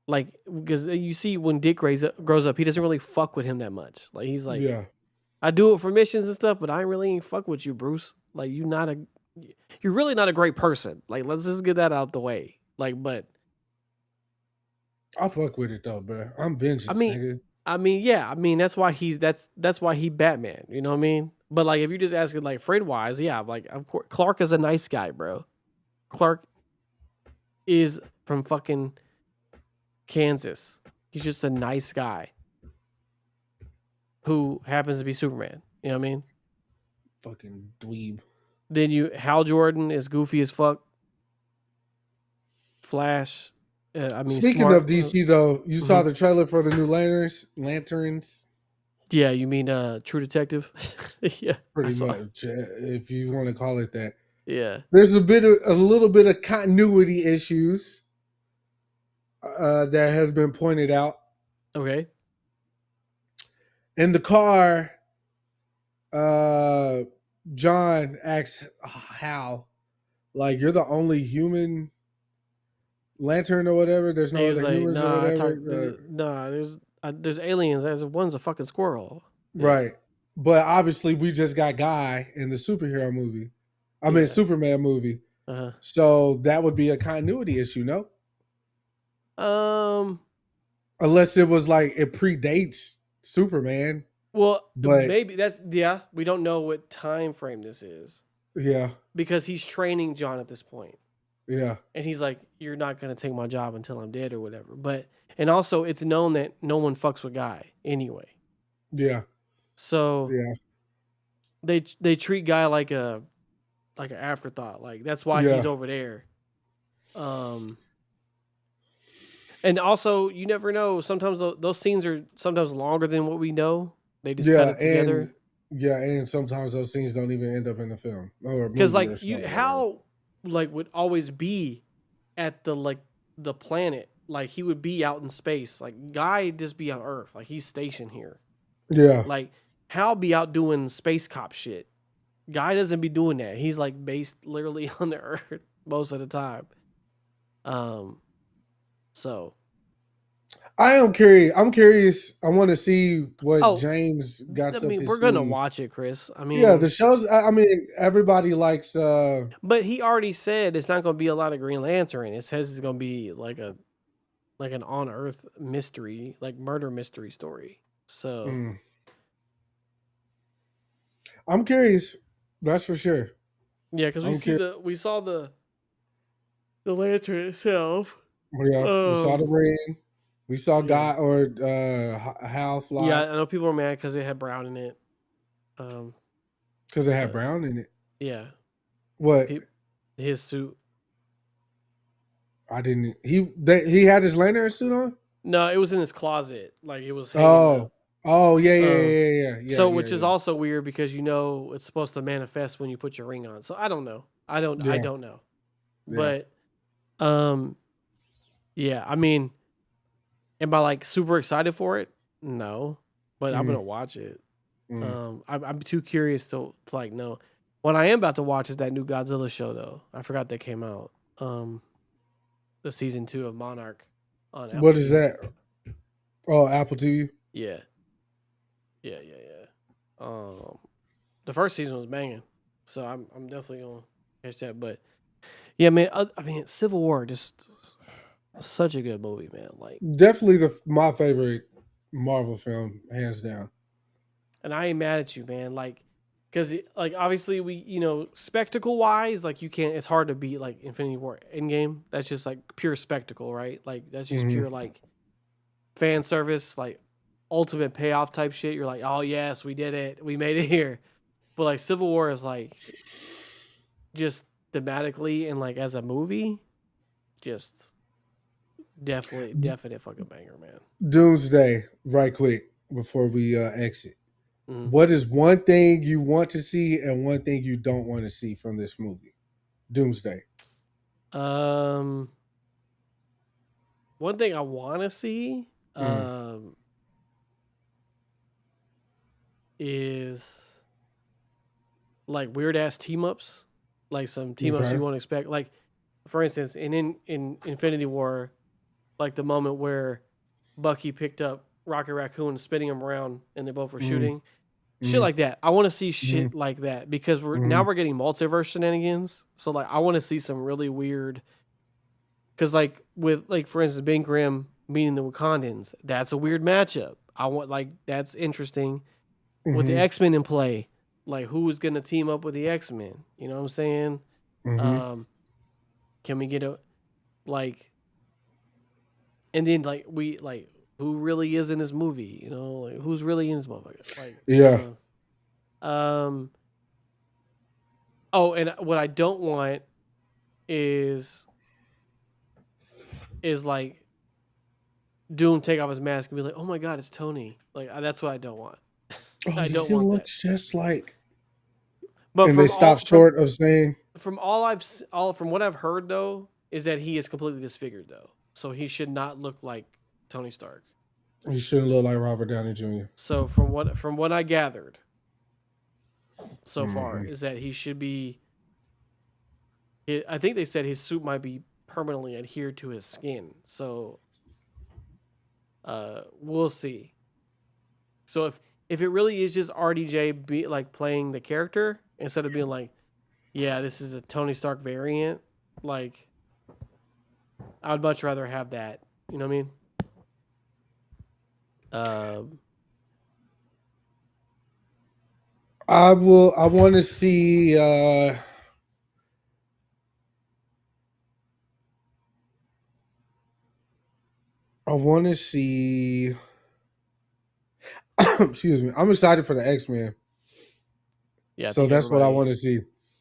like because you see when Dick grows up, he doesn't really fuck with him that much. Like he's like, yeah. I do it for missions and stuff, but I really ain't fuck with you, Bruce. Like you're really not a great person. Like let's just get that out the way. Like, but I fuck with it though, bro. I'm I vengeance, mean, nigga. yeah, I mean that's why that's why he Batman. You know what I mean? But like if you just ask it like friend wise, yeah, like of course Clark is a nice guy, bro. Clark is from fucking Kansas. He's just a nice guy who happens to be Superman. You know what I mean? Fucking dweeb. Then Hal Jordan is goofy as fuck. Flash, I mean Speaking smart. of DC though, you saw Mhm. the trailer for the new Lanterns. Yeah, you mean True Detective? Yeah, I Pretty saw it. much, if you want to call it that. Yeah. There's a little bit of continuity issues that has been pointed out Okay. in the car. Uh, John asks Hal, like, "You're the only human lantern or whatever. There's And no he was other like, humans or "Nah, whatever." there's aliens. There's one's a fucking squirrel." Yeah. Right. But obviously, we just got Guy in the superhero movie. I mean, Yeah. Superman movie. Uh So that would be a continuity issue, no? huh. Unless it was like it predates Superman. Well, But maybe that's yeah. We don't know what time frame this is yeah, because he's training John at this point. yeah, And he's like, "You're not gonna take my job until I'm dead or whatever." But and also, it's known that no one fucks with Guy anyway. yeah, So yeah, they treat Guy like an afterthought. Like that's why yeah, he's over there. Um, and also, you never know. Sometimes those scenes are sometimes longer than what we know. They just cut yeah, it together and sometimes those scenes don't even end up in the film or because movie or like show or whatever. how like would always be at the planet. Like he would be out in space. Like Guy just be on Earth. Like he's stationed here. Yeah, Like Hal be out doing space cop shit. Guy doesn't be doing that. He's like based literally on the Earth most of the time. Um, so I am curious. I'm curious. I want to see what Oh, James got I up mean, his we're gonna sleeve. watch it, Chris. I Yeah, mean, the shows. I mean, everybody likes. but he already said it's not gonna be a lot of Green Lantern. It says it's gonna be like an on Earth mystery, like murder mystery story. So mm, I'm curious. That's for sure. yeah, because I'm curious. we saw the lantern itself. Yeah, we saw the Um, ring. We saw yeah, Guy or Hal yeah. fly I know people were mad because it had Brown in it. Um, because it had but Brown in it. yeah, What? pe- his suit. I didn't. He had his lantern suit on. No, it was in his closet. Like it was hanging up. Oh, oh yeah, yeah, Um, yeah, yeah, yeah, so yeah, which is yeah, also weird because you know it's supposed to manifest when you put your ring on. So I don't know. I yeah, don't know. yeah. But um, yeah. I mean, am I like super excited for it? No, but I'm Mm, gonna watch it. mm. I'm too curious to like know. What I am about to watch is that new Godzilla show though. I forgot that came out. The season 2 of Monarch on Apple What is TV. that? Oh, Apple TV. Yeah, yeah. The first season was banging, so I'm definitely gonna catch that. But yeah, man. I mean, Civil War just such a good movie, man. Like, Definitely my favorite Marvel film, hands down. and I ain't mad at you, man. Like, because like obviously we spectacle wise, like you can't. It's hard to beat like Infinity War Endgame. That's just like pure spectacle, right? Like that's just Hmm. pure like fan service, like ultimate payoff type shit. You're like, oh yes, we did it, we made it here. But like Civil War is like just thematically and like as a movie, just definite fucking banger, man. Doomsday, right quick before we exit. Mm. What is one thing you want to see and one thing you don't want to see from this movie? Doomsday. Um, one thing I want to see Mm. is like weird ass team ups, like some team ups you Okay. won't expect. Like for instance, in Infinity War, like the moment where Bucky picked up Rocket Raccoon, spinning him around, and they both were Mm. shooting. Shit Mm. like that. I want to see Mm. shit like that because Mm. we're getting multiverse shenanigans. So like I want to see some really weird. Because like with like for instance, Ben Grimm meeting the Wakandans, that's a weird matchup. I want like that's interesting with the Mm. X Men in play. Like who's gonna team up with the X Men? You know what I'm saying? Mm. Um, can we get a like and then like we like who really is in this movie? You know, like who's really in this motherfucker? Like Yeah. um oh, and what I don't want is like Doom take off his mask and be like, "Oh my god, it's Tony." Like that's what I don't want. Oh I yeah, don't he want that. looks just like. But And they stop short of saying from all all from what I've heard though is that he is completely disfigured though, so he should not look like Tony Stark. he shouldn't look like Robert Downey Jr. So from what I gathered so far Hmm. is that he should be. I think they said his suit might be permanently adhered to his skin. So we'll see. So if it really is just RDJ be like playing the character instead of being like, yeah, this is a Tony Stark variant, like I'd much rather have that. You know what I mean? Um, I will. I want to see. I want to see. Excuse me. I'm excited for the X-Men, yeah, so that's what I want to see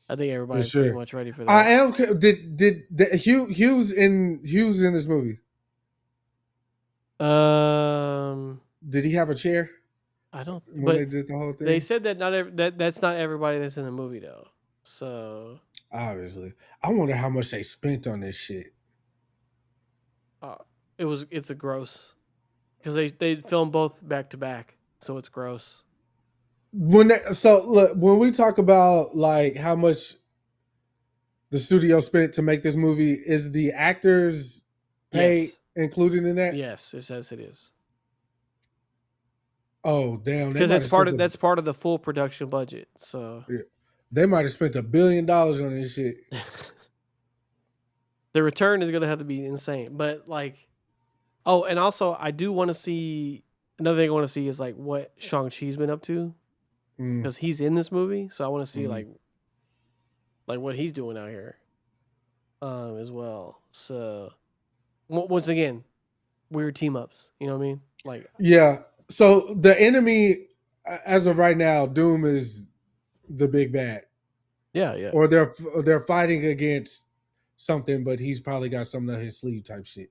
I think for everybody's pretty sure. much ready for I that. am. Did Hughes in this movie? Um, Did he have a chair I don't, when they but did the whole they thing? said that that's not everybody that's in the movie though. So Obviously, I wonder how much they spent on this shit. uh, it's a gross because they filmed both back to back, so it's gross. So look, when we talk about like how much the studio spent to make this movie, is the actors paid Yes, included in that? Yes, it says it is. Oh damn, they Because might it's have part spent of that's part of the full production budget. So they might have spent $1 billion on this shit. the return is gonna have to be insane. But like, oh, and also I do want to see another thing I want to see is like what Shang-Chi's been up to because he's in this movie. So I want to see like what he's doing out here, as well. So once again, weird team ups. You know what I mean? Like, yeah. So the enemy, as of right now, Doom is the big bad. yeah. Or they're fighting against something, but he's probably got something on his sleeve type shit.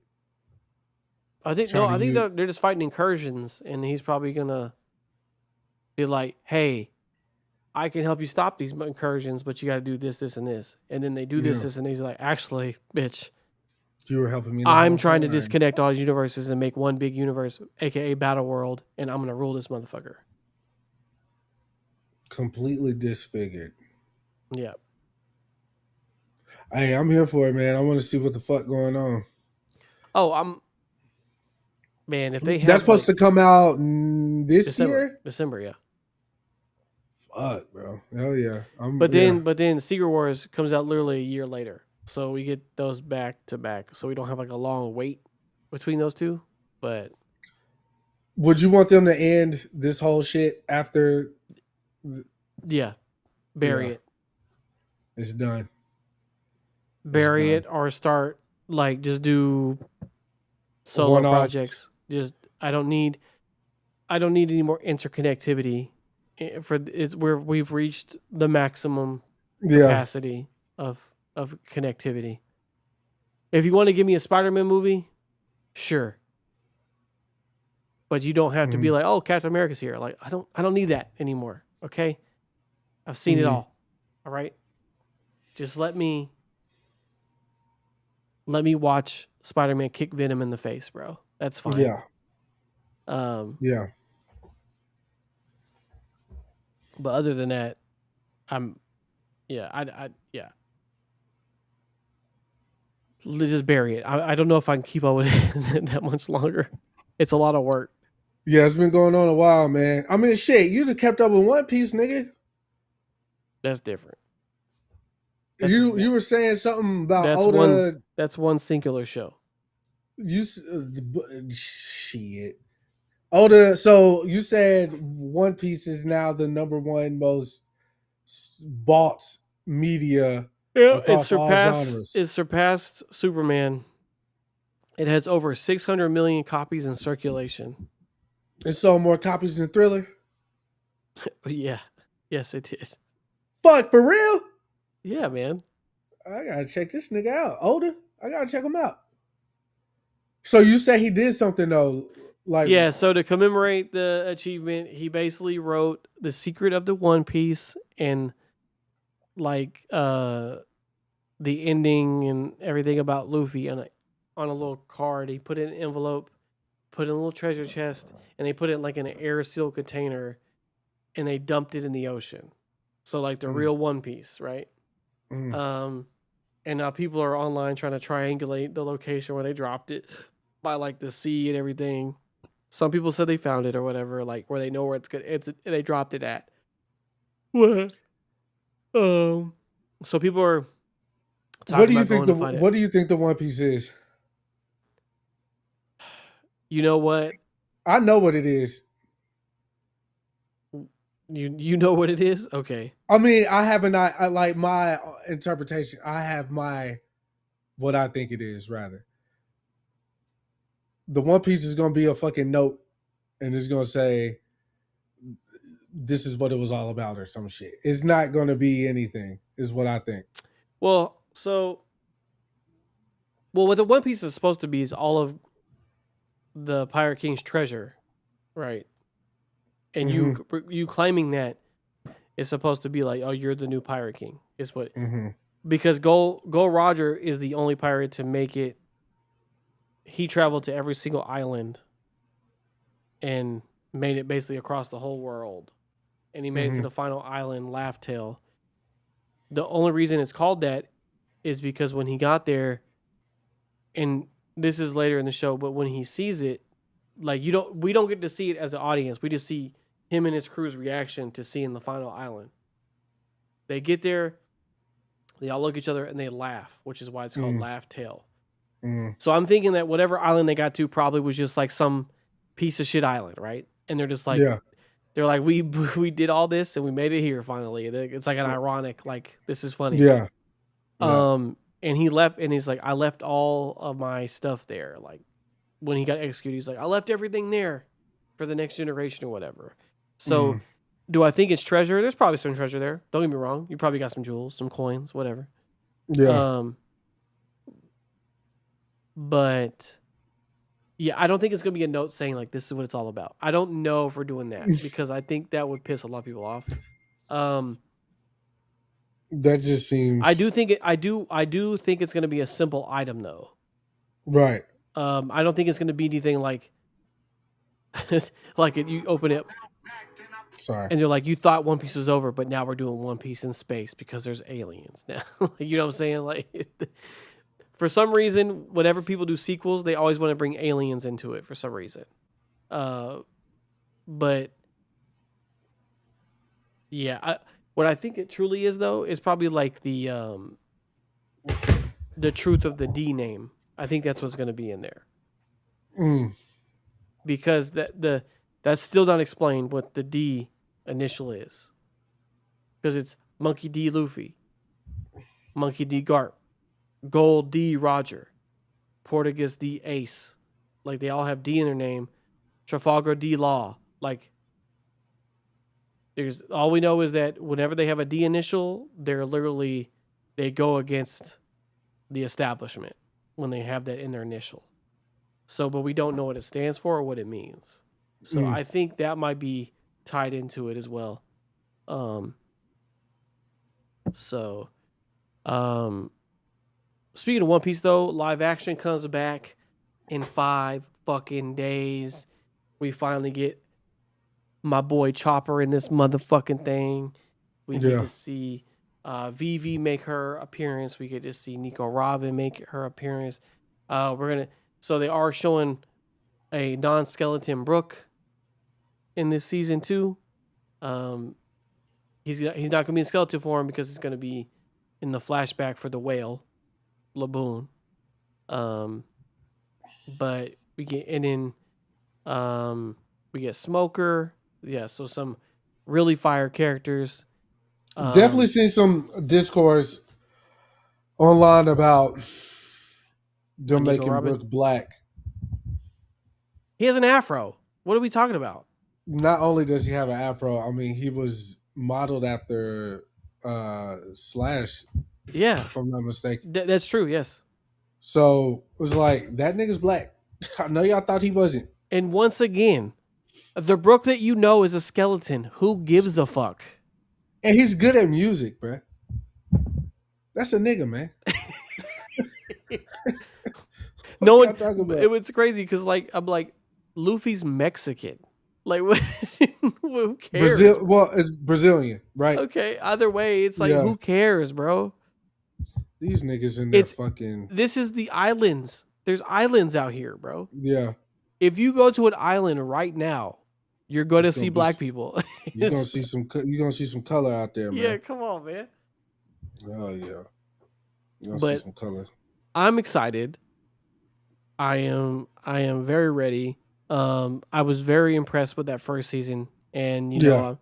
I think Trying to they're just fighting incursions, and he's probably gonna be like, "Hey, I can help you stop these incursions, but you got to do this, this, and this." And then they do this, and he's like, "Actually, bitch, you were helping me. I'm trying to disconnect all these universes and make one big universe, aka Battle World, and I'm gonna rule this motherfucker." Completely disfigured. Yeah. Hey, I'm here for it, man. I want to see what the fuck going on. Oh, man. If they have that's supposed to come out this December, year, December, yeah. Fuck, bro. Hell yeah. But then Secret Wars comes out literally a year later, so we get those back to back, so we don't have like a long wait between those two. But would you want them to end this whole shit after? Yeah, bury it. It's done. Bury it or start like just do solo projects. Just I don't need any more interconnectivity. We've reached the maximum capacity of connectivity. If you want to give me a Spider-Man movie, sure. But you don't have to be like, oh, Captain America's here. Like I don't need that anymore. Okay? I've seen it all. All right? Just let me watch Spider-Man kick Venom in the face, bro. That's fine. Yeah. Yeah. But other than that, yeah. Just bury it. I don't know if I can keep up with it that much longer. It's a lot of work. Yeah, it's been going on a while, man. I mean, shit, you'd have kept up with One Piece, nigga. That's different. You were saying something about Oda. That's one singular show. Shit. Oda. So you said One Piece is now the number one most bought media across all genres. It surpassed Superman. It has over 600 million copies in circulation. It sold more copies than Thriller? Yeah. Yes, it did. Fuck, for real? Yeah, man. I gotta check this nigga out. Oda, I gotta check him out. So you say he did something though? Like, yeah, so to commemorate the achievement, he basically wrote The Secret of the One Piece and like the ending and everything about Luffy on a little card. He put it in an envelope, put it in a little treasure chest, and they put it in like an air sealed container, and they dumped it in the ocean. So like the real One Piece, right? And now people are online trying to triangulate the location where they dropped it by like the sea and everything. Some people said they found it or whatever, like where they know where it's good. They dropped it at. What? So people are talking about going to find it. What do you think the One Piece is? You know what? I know what it is. You know what it is? Okay. I mean, I like my interpretation. I have what I think it is, rather. The One Piece is going to be a fucking note, and it's going to say, this is what it was all about or some shit. It's not going to be anything, is what I think. Well, what the One Piece is supposed to be is all of the Pirate King's treasure, right? And you claiming that is supposed to be like, oh, you're the new Pirate King. Is what because Gold Roger is the only pirate to make it. He traveled to every single island and made it basically across the whole world. And he made it to the final island, Laugh Tale. The only reason it's called that is because when he got there and this is later in the show, but when he sees it, like we don't get to see it as an audience. We just see him and his crew's reaction to seeing the final island. They get there, they all look at each other and they laugh, which is why it's called Laugh Tale. So I'm thinking that whatever island they got to probably was just like some piece of shit island, right? And they're just like, they're like, we did all this and we made it here finally. It's like an ironic, like, this is funny. Yeah. And he left, and he's like, I left all of my stuff there. Like, when he got executed, he's like, I left everything there for the next generation or whatever. So, do I think it's treasure? There's probably some treasure there. Don't get me wrong. You probably got some jewels, some coins, whatever. Yeah. But yeah, I don't think it's gonna be a note saying like this is what it's all about. I don't know if we're doing that because I think that would piss a lot of people off. That just seems. I do think it's gonna be a simple item though. Right. I don't think it's gonna be anything like like you open it. Sorry. And you're like, you thought One Piece was over, but now we're doing One Piece in space because there's aliens now. You know what I'm saying? Like, for some reason, whenever people do sequels, they always want to bring aliens into it for some reason. But yeah, what I think it truly is though is probably like the truth of the D name. I think that's what's going to be in there. Because that's still not explained what the D initial is. Because it's Monkey D. Luffy, Monkey D. Garp, Gold D. Roger, Portuguese D. Ace. Like, they all have D in their name. Trafalgar D. Law. Like, there's all we know is that whenever they have a D initial, they go against the establishment when they have that in their initial. So, but we don't know what it stands for or what it means. So I think that might be tied into it as well. Speaking of One Piece though, live action comes back in 5 fucking days. We finally get my boy Chopper in this motherfucking thing. We get to see Vivi make her appearance. We get to see Nico Robin make her appearance. So they are showing a non-skeleton Brook in this season too. He's not going to be in skeleton form because it's going to be in the flashback for the whale, Laboon. But we get we get Smoker. Yeah, so some really fire characters. Definitely seen some discourse online about them making Brook black. He has an afro. What are we talking about? Not only does he have an afro, I mean, he was modeled after Slash. Yeah. If I'm not mistaken. That's true, yes. So it was like, that nigga's black. I know y'all thought he wasn't. And once again, the Brook that you know is a skeleton. Who gives a fuck? And he's good at music, bruh. That's a nigga, man. No one. It was crazy because, like, I'm like, Luffy's Mexican. Like, what? Who cares? It's Brazilian, right? Okay. Either way, it's like, who cares, bro? These niggas in there fucking. This is the islands. There's islands out here, bro. Yeah. If you go to an island right now, you're going to see black people. You're gonna see some. You're gonna see some color out there, man. Yeah, come on, man. Oh yeah. You're gonna see some color. I'm excited. I am very ready. I was very impressed with that first season, and you know,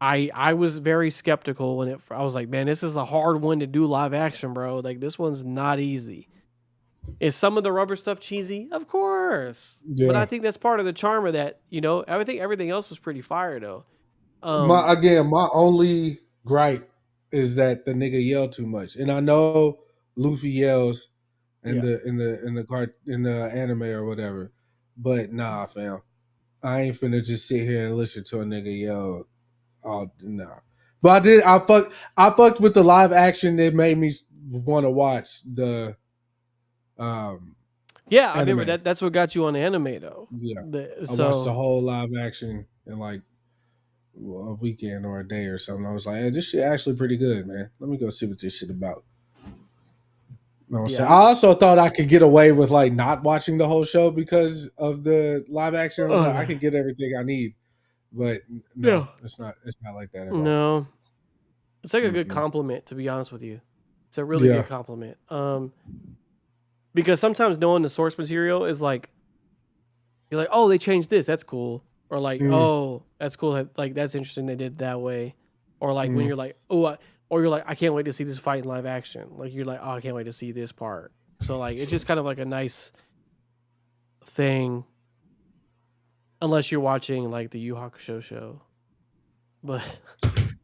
I was very skeptical when I was like, man, this is a hard one to do live action, bro. Like, this one's not easy. Is some of the rubber stuff cheesy? Of course. Yeah. But I think that's part of the charm of that, you know. I think everything else was pretty fire though. My only gripe is that the nigga yelled too much. And I know Luffy yells in the anime or whatever. But nah, fam. I ain't finna just sit here and listen to a nigga yell. Oh, nah. But I fucked with the live action that made me want to watch the I remember that's what got you on the anime though. Yeah. I watched the whole live action in like a weekend or a day or something. I was like, hey, this shit actually pretty good, man. Let me go see what this shit about. know what I'm saying? Yeah. I also thought I could get away with like not watching the whole show because of the live action. I was like, I could get everything I need, but no, No. it's not. It's not like that at all. No. It's like a good Mm-mm. compliment, to be honest with you. It's a really Yeah. good compliment. Because sometimes knowing the source material is like, you're like, oh, they changed this. That's cool. Or like, Mm, oh, that's cool. Like, that's interesting. They did it that way. Or like when mm. you're like, oh, or you're like, I can't wait to see this fight in live action. Like you're like, oh, I can't wait to see this part. So like, it's just kind of like a nice thing, unless you're watching like the Yu Hakusho show. But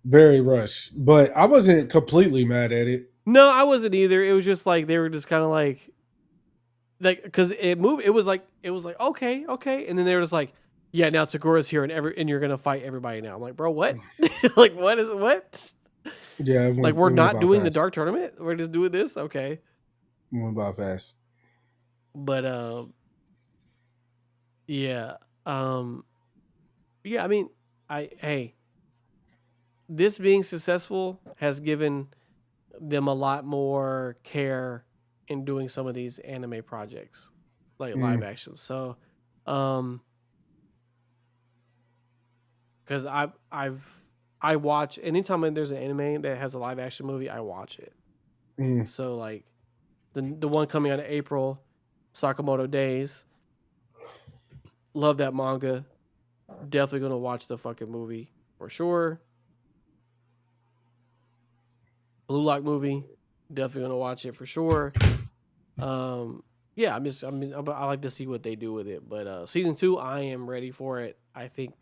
Very rushed, but I wasn't completely mad at it. no, I wasn't either. It was just like they were just kind of like because it moved. It was like okay, okay, and then they were just like, yeah, now Tagura's here and you're gonna fight everybody now. I'm like, bro, what? Like, what is what? Yeah, Like, we're it went not by doing the fast. dark tournament. We're just doing this, okay? It went by fast. But yeah, yeah. I mean, hey, this being successful has given them a lot more care in doing some of these anime projects, like live Mm, action. So, um, because I watch anytime there's an anime that has a live action movie, I watch it. mm. So like the one coming out in April, Sakamoto Days. Love that manga. Definitely gonna watch the fucking movie for sure. Blue Lock movie. Definitely gonna watch it for sure. Yeah, I like to see what they do with it. But season 2, I am ready for it. I think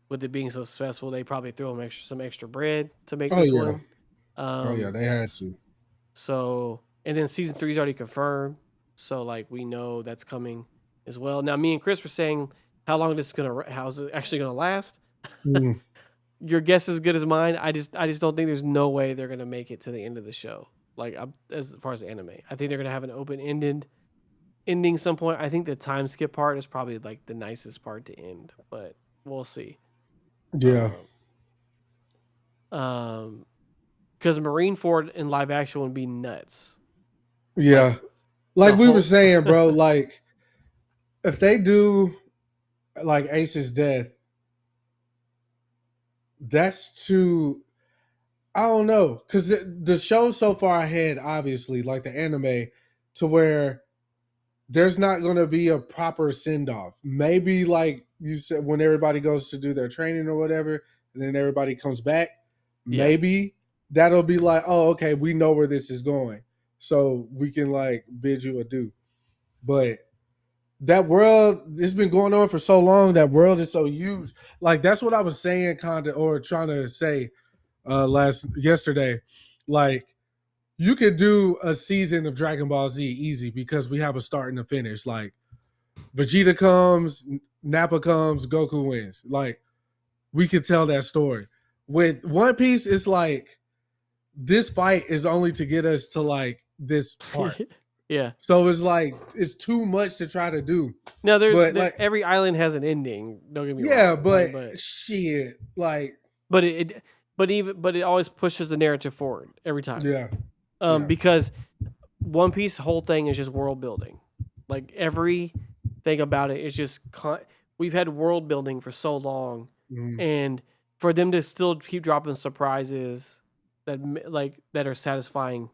with it being so successful, they probably throw them some extra bread to make Oh this yeah, one. oh yeah, Um, they had to. so and then season 3 is already confirmed. So like we know that's coming as well. Now me and Chris were saying how long this is how's it actually gonna last. Mm, Your guess is as good as mine. I just don't think there's no way they're gonna make it to the end of the show. Like as far as the anime, I think they're gonna have an ending some point. I think the time skip part is probably like the nicest part to end, but we'll see. yeah, Um, because Marineford in live action would be nuts. Like yeah. the Like we were whole saying, bro. Like if they do like Ace's death, that's too. I don't know because the show so far ahead, obviously, like the anime, to where there's not going to be a proper send off. Maybe like you said, when everybody goes to do their training or whatever, and then everybody comes back, yeah. maybe that'll be like, oh, okay, we know where this is going, so we can like bid you adieu. But that world, it's been going on for so long. That world is so huge. Like that's what I was saying, kind of, or trying to say yesterday. Like you could do a season of Dragon Ball Z easy because we have a start and a finish. Like Vegeta comes, Nappa comes, Goku wins. Like we could tell that story. With One Piece, it's like this fight is only to get us to like this part. Yeah. So it's like it's too much to try to do. Now But like every island has an ending. Don't get me yeah, wrong. but But shit. Like but it always pushes the narrative forward every time. yeah. Yeah. Because One Piece whole thing is just world building. Like everything about it is just we've had world building for so long, and for them to still keep dropping surprises that are satisfying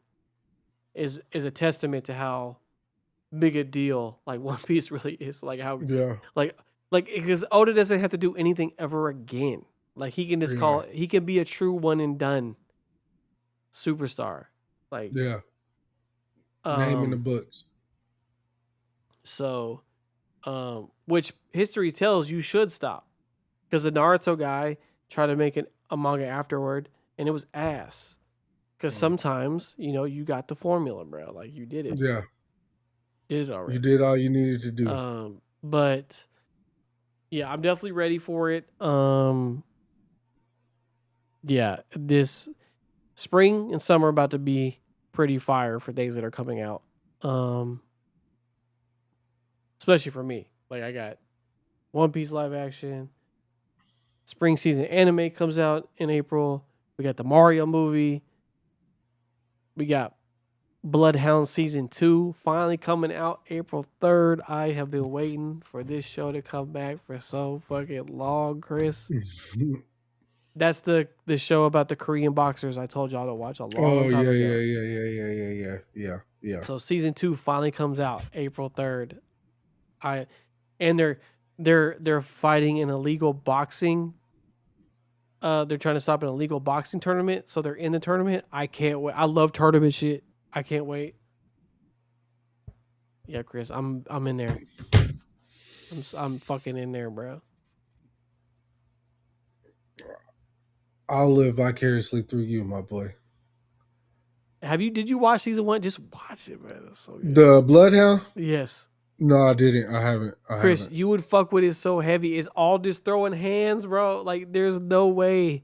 is a testament to how big a deal like One Piece really is. Like how Yeah. like because Oda doesn't have to do anything ever again. Like he can just he can be a true one and done superstar. Like Yeah. Name in the books. So, which history tells you should stop because the Naruto guy tried to make a manga afterward and it was ass. Because sometimes you got the formula, bro. Like you did it. Yeah. Did it already. You did all you needed to do. But yeah, I'm definitely ready for it. Yeah, this spring and summer about to be pretty fire for things that are coming out. Especially for me. Like I got One Piece live action. Spring season anime comes out in April. We got the Mario movie. We got Bloodhound season 2 finally coming out April 3rd. I have been waiting for this show to come back for so fucking long, Chris. That's the show about the Korean boxers I told y'all to watch a long Oh time yeah, ago. yeah. So season 2 finally comes out April 3rd. And they're fighting an illegal boxing. They're trying to stop an illegal boxing tournament, so they're in the tournament. I can't wait. I love tournament shit. I can't wait. Yeah, Chris, I'm in there. I'm fucking in there, bro. I'll live vicariously through you, my boy. Did you watch season 1? Just watch it, man. It's so good. The Bloodhound? Yes. No, I didn't. I haven't. Chris, you would fuck with it so heavy. It's all just throwing hands, bro. Like there's no way.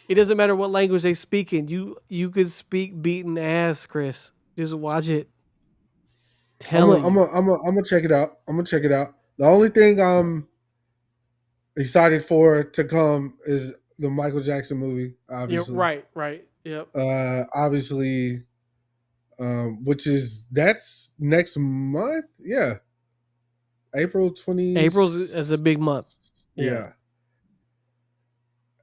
It doesn't matter what language they speak in. You could speak beating ass, Chris. Just watch it. I'm gonna check it out. I'm gonna check it out. The only thing I'm excited for to come is the Michael Jackson movie, obviously. Yeah, right. Yep. Obviously, that's next month. Yeah, April 20. April's is a big month. Yeah.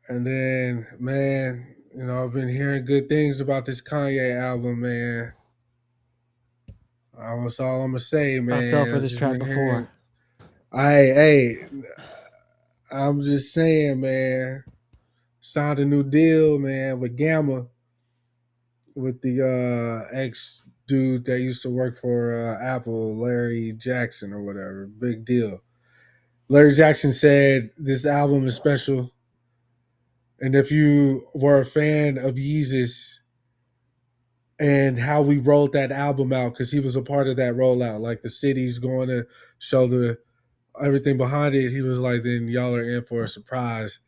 And then, man, I've been hearing good things about this Kanye album, man. That's all I'm gonna say, man. I fell for this trap before. I'm just saying, man. Signed a new deal, man, with Gamma, with the ex dude that used to work for Apple, Larry Jackson or whatever. Big deal. Larry Jackson said this album is special, and if you were a fan of Yeezus and how we rolled that album out, because he was a part of that rollout, like the city's going to show the everything behind it, he was like, then y'all are in for a surprise.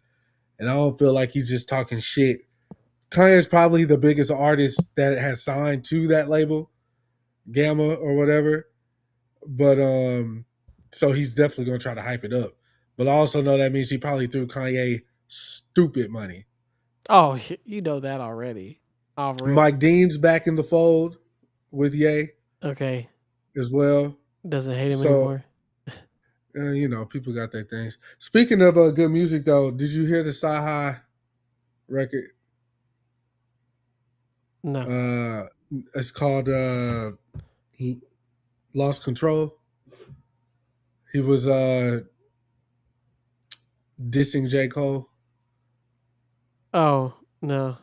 And I don't feel like he's just talking shit. Kanye is probably the biggest artist that has signed to that label, Gamma or whatever. But so he's definitely gonna try to hype it up. But I also know that means he probably threw Kanye stupid money. Oh, you know that already. Mike Dean's back in the fold with Ye. Okay. As well. Doesn't hate him anymore. People got their things. Speaking of good music, though, did you hear the Saha record? No. It's called he Lost Control. He was dissing J. Cole. Oh, no.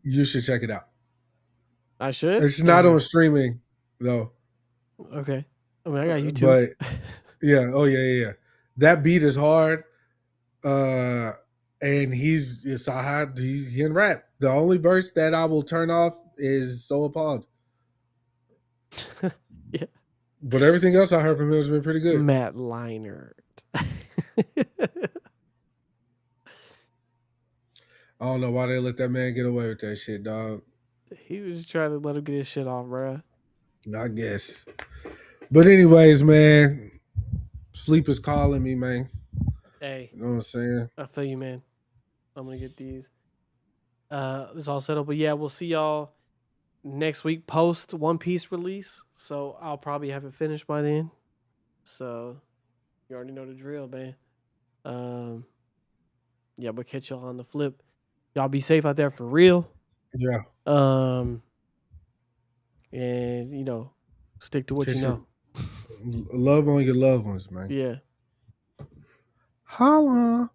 You should check it out. I should? It's not on streaming, though. Okay. I mean, I got YouTube. But, yeah. Oh, yeah. That beat is hard. And he's Saha, he can rap. The only verse that I will turn off is So Appalled. Yeah. But everything else I heard from him has been pretty good. Matt Leinart. I don't know why they let that man get away with that shit, dog. He was trying to let him get his shit off, bro. I guess. But anyways, man, sleep is calling me, man. Hey. You know what I'm saying? I feel you, man. I'm going to get these. This all set up. But yeah, we'll see y'all next week post One Piece release. So I'll probably have it finished by then. So you already know the drill, man. Yeah, but catch y'all on the flip. Y'all be safe out there for real. Yeah. And stick to what you know. Love on your loved ones, man. Yeah. Holla.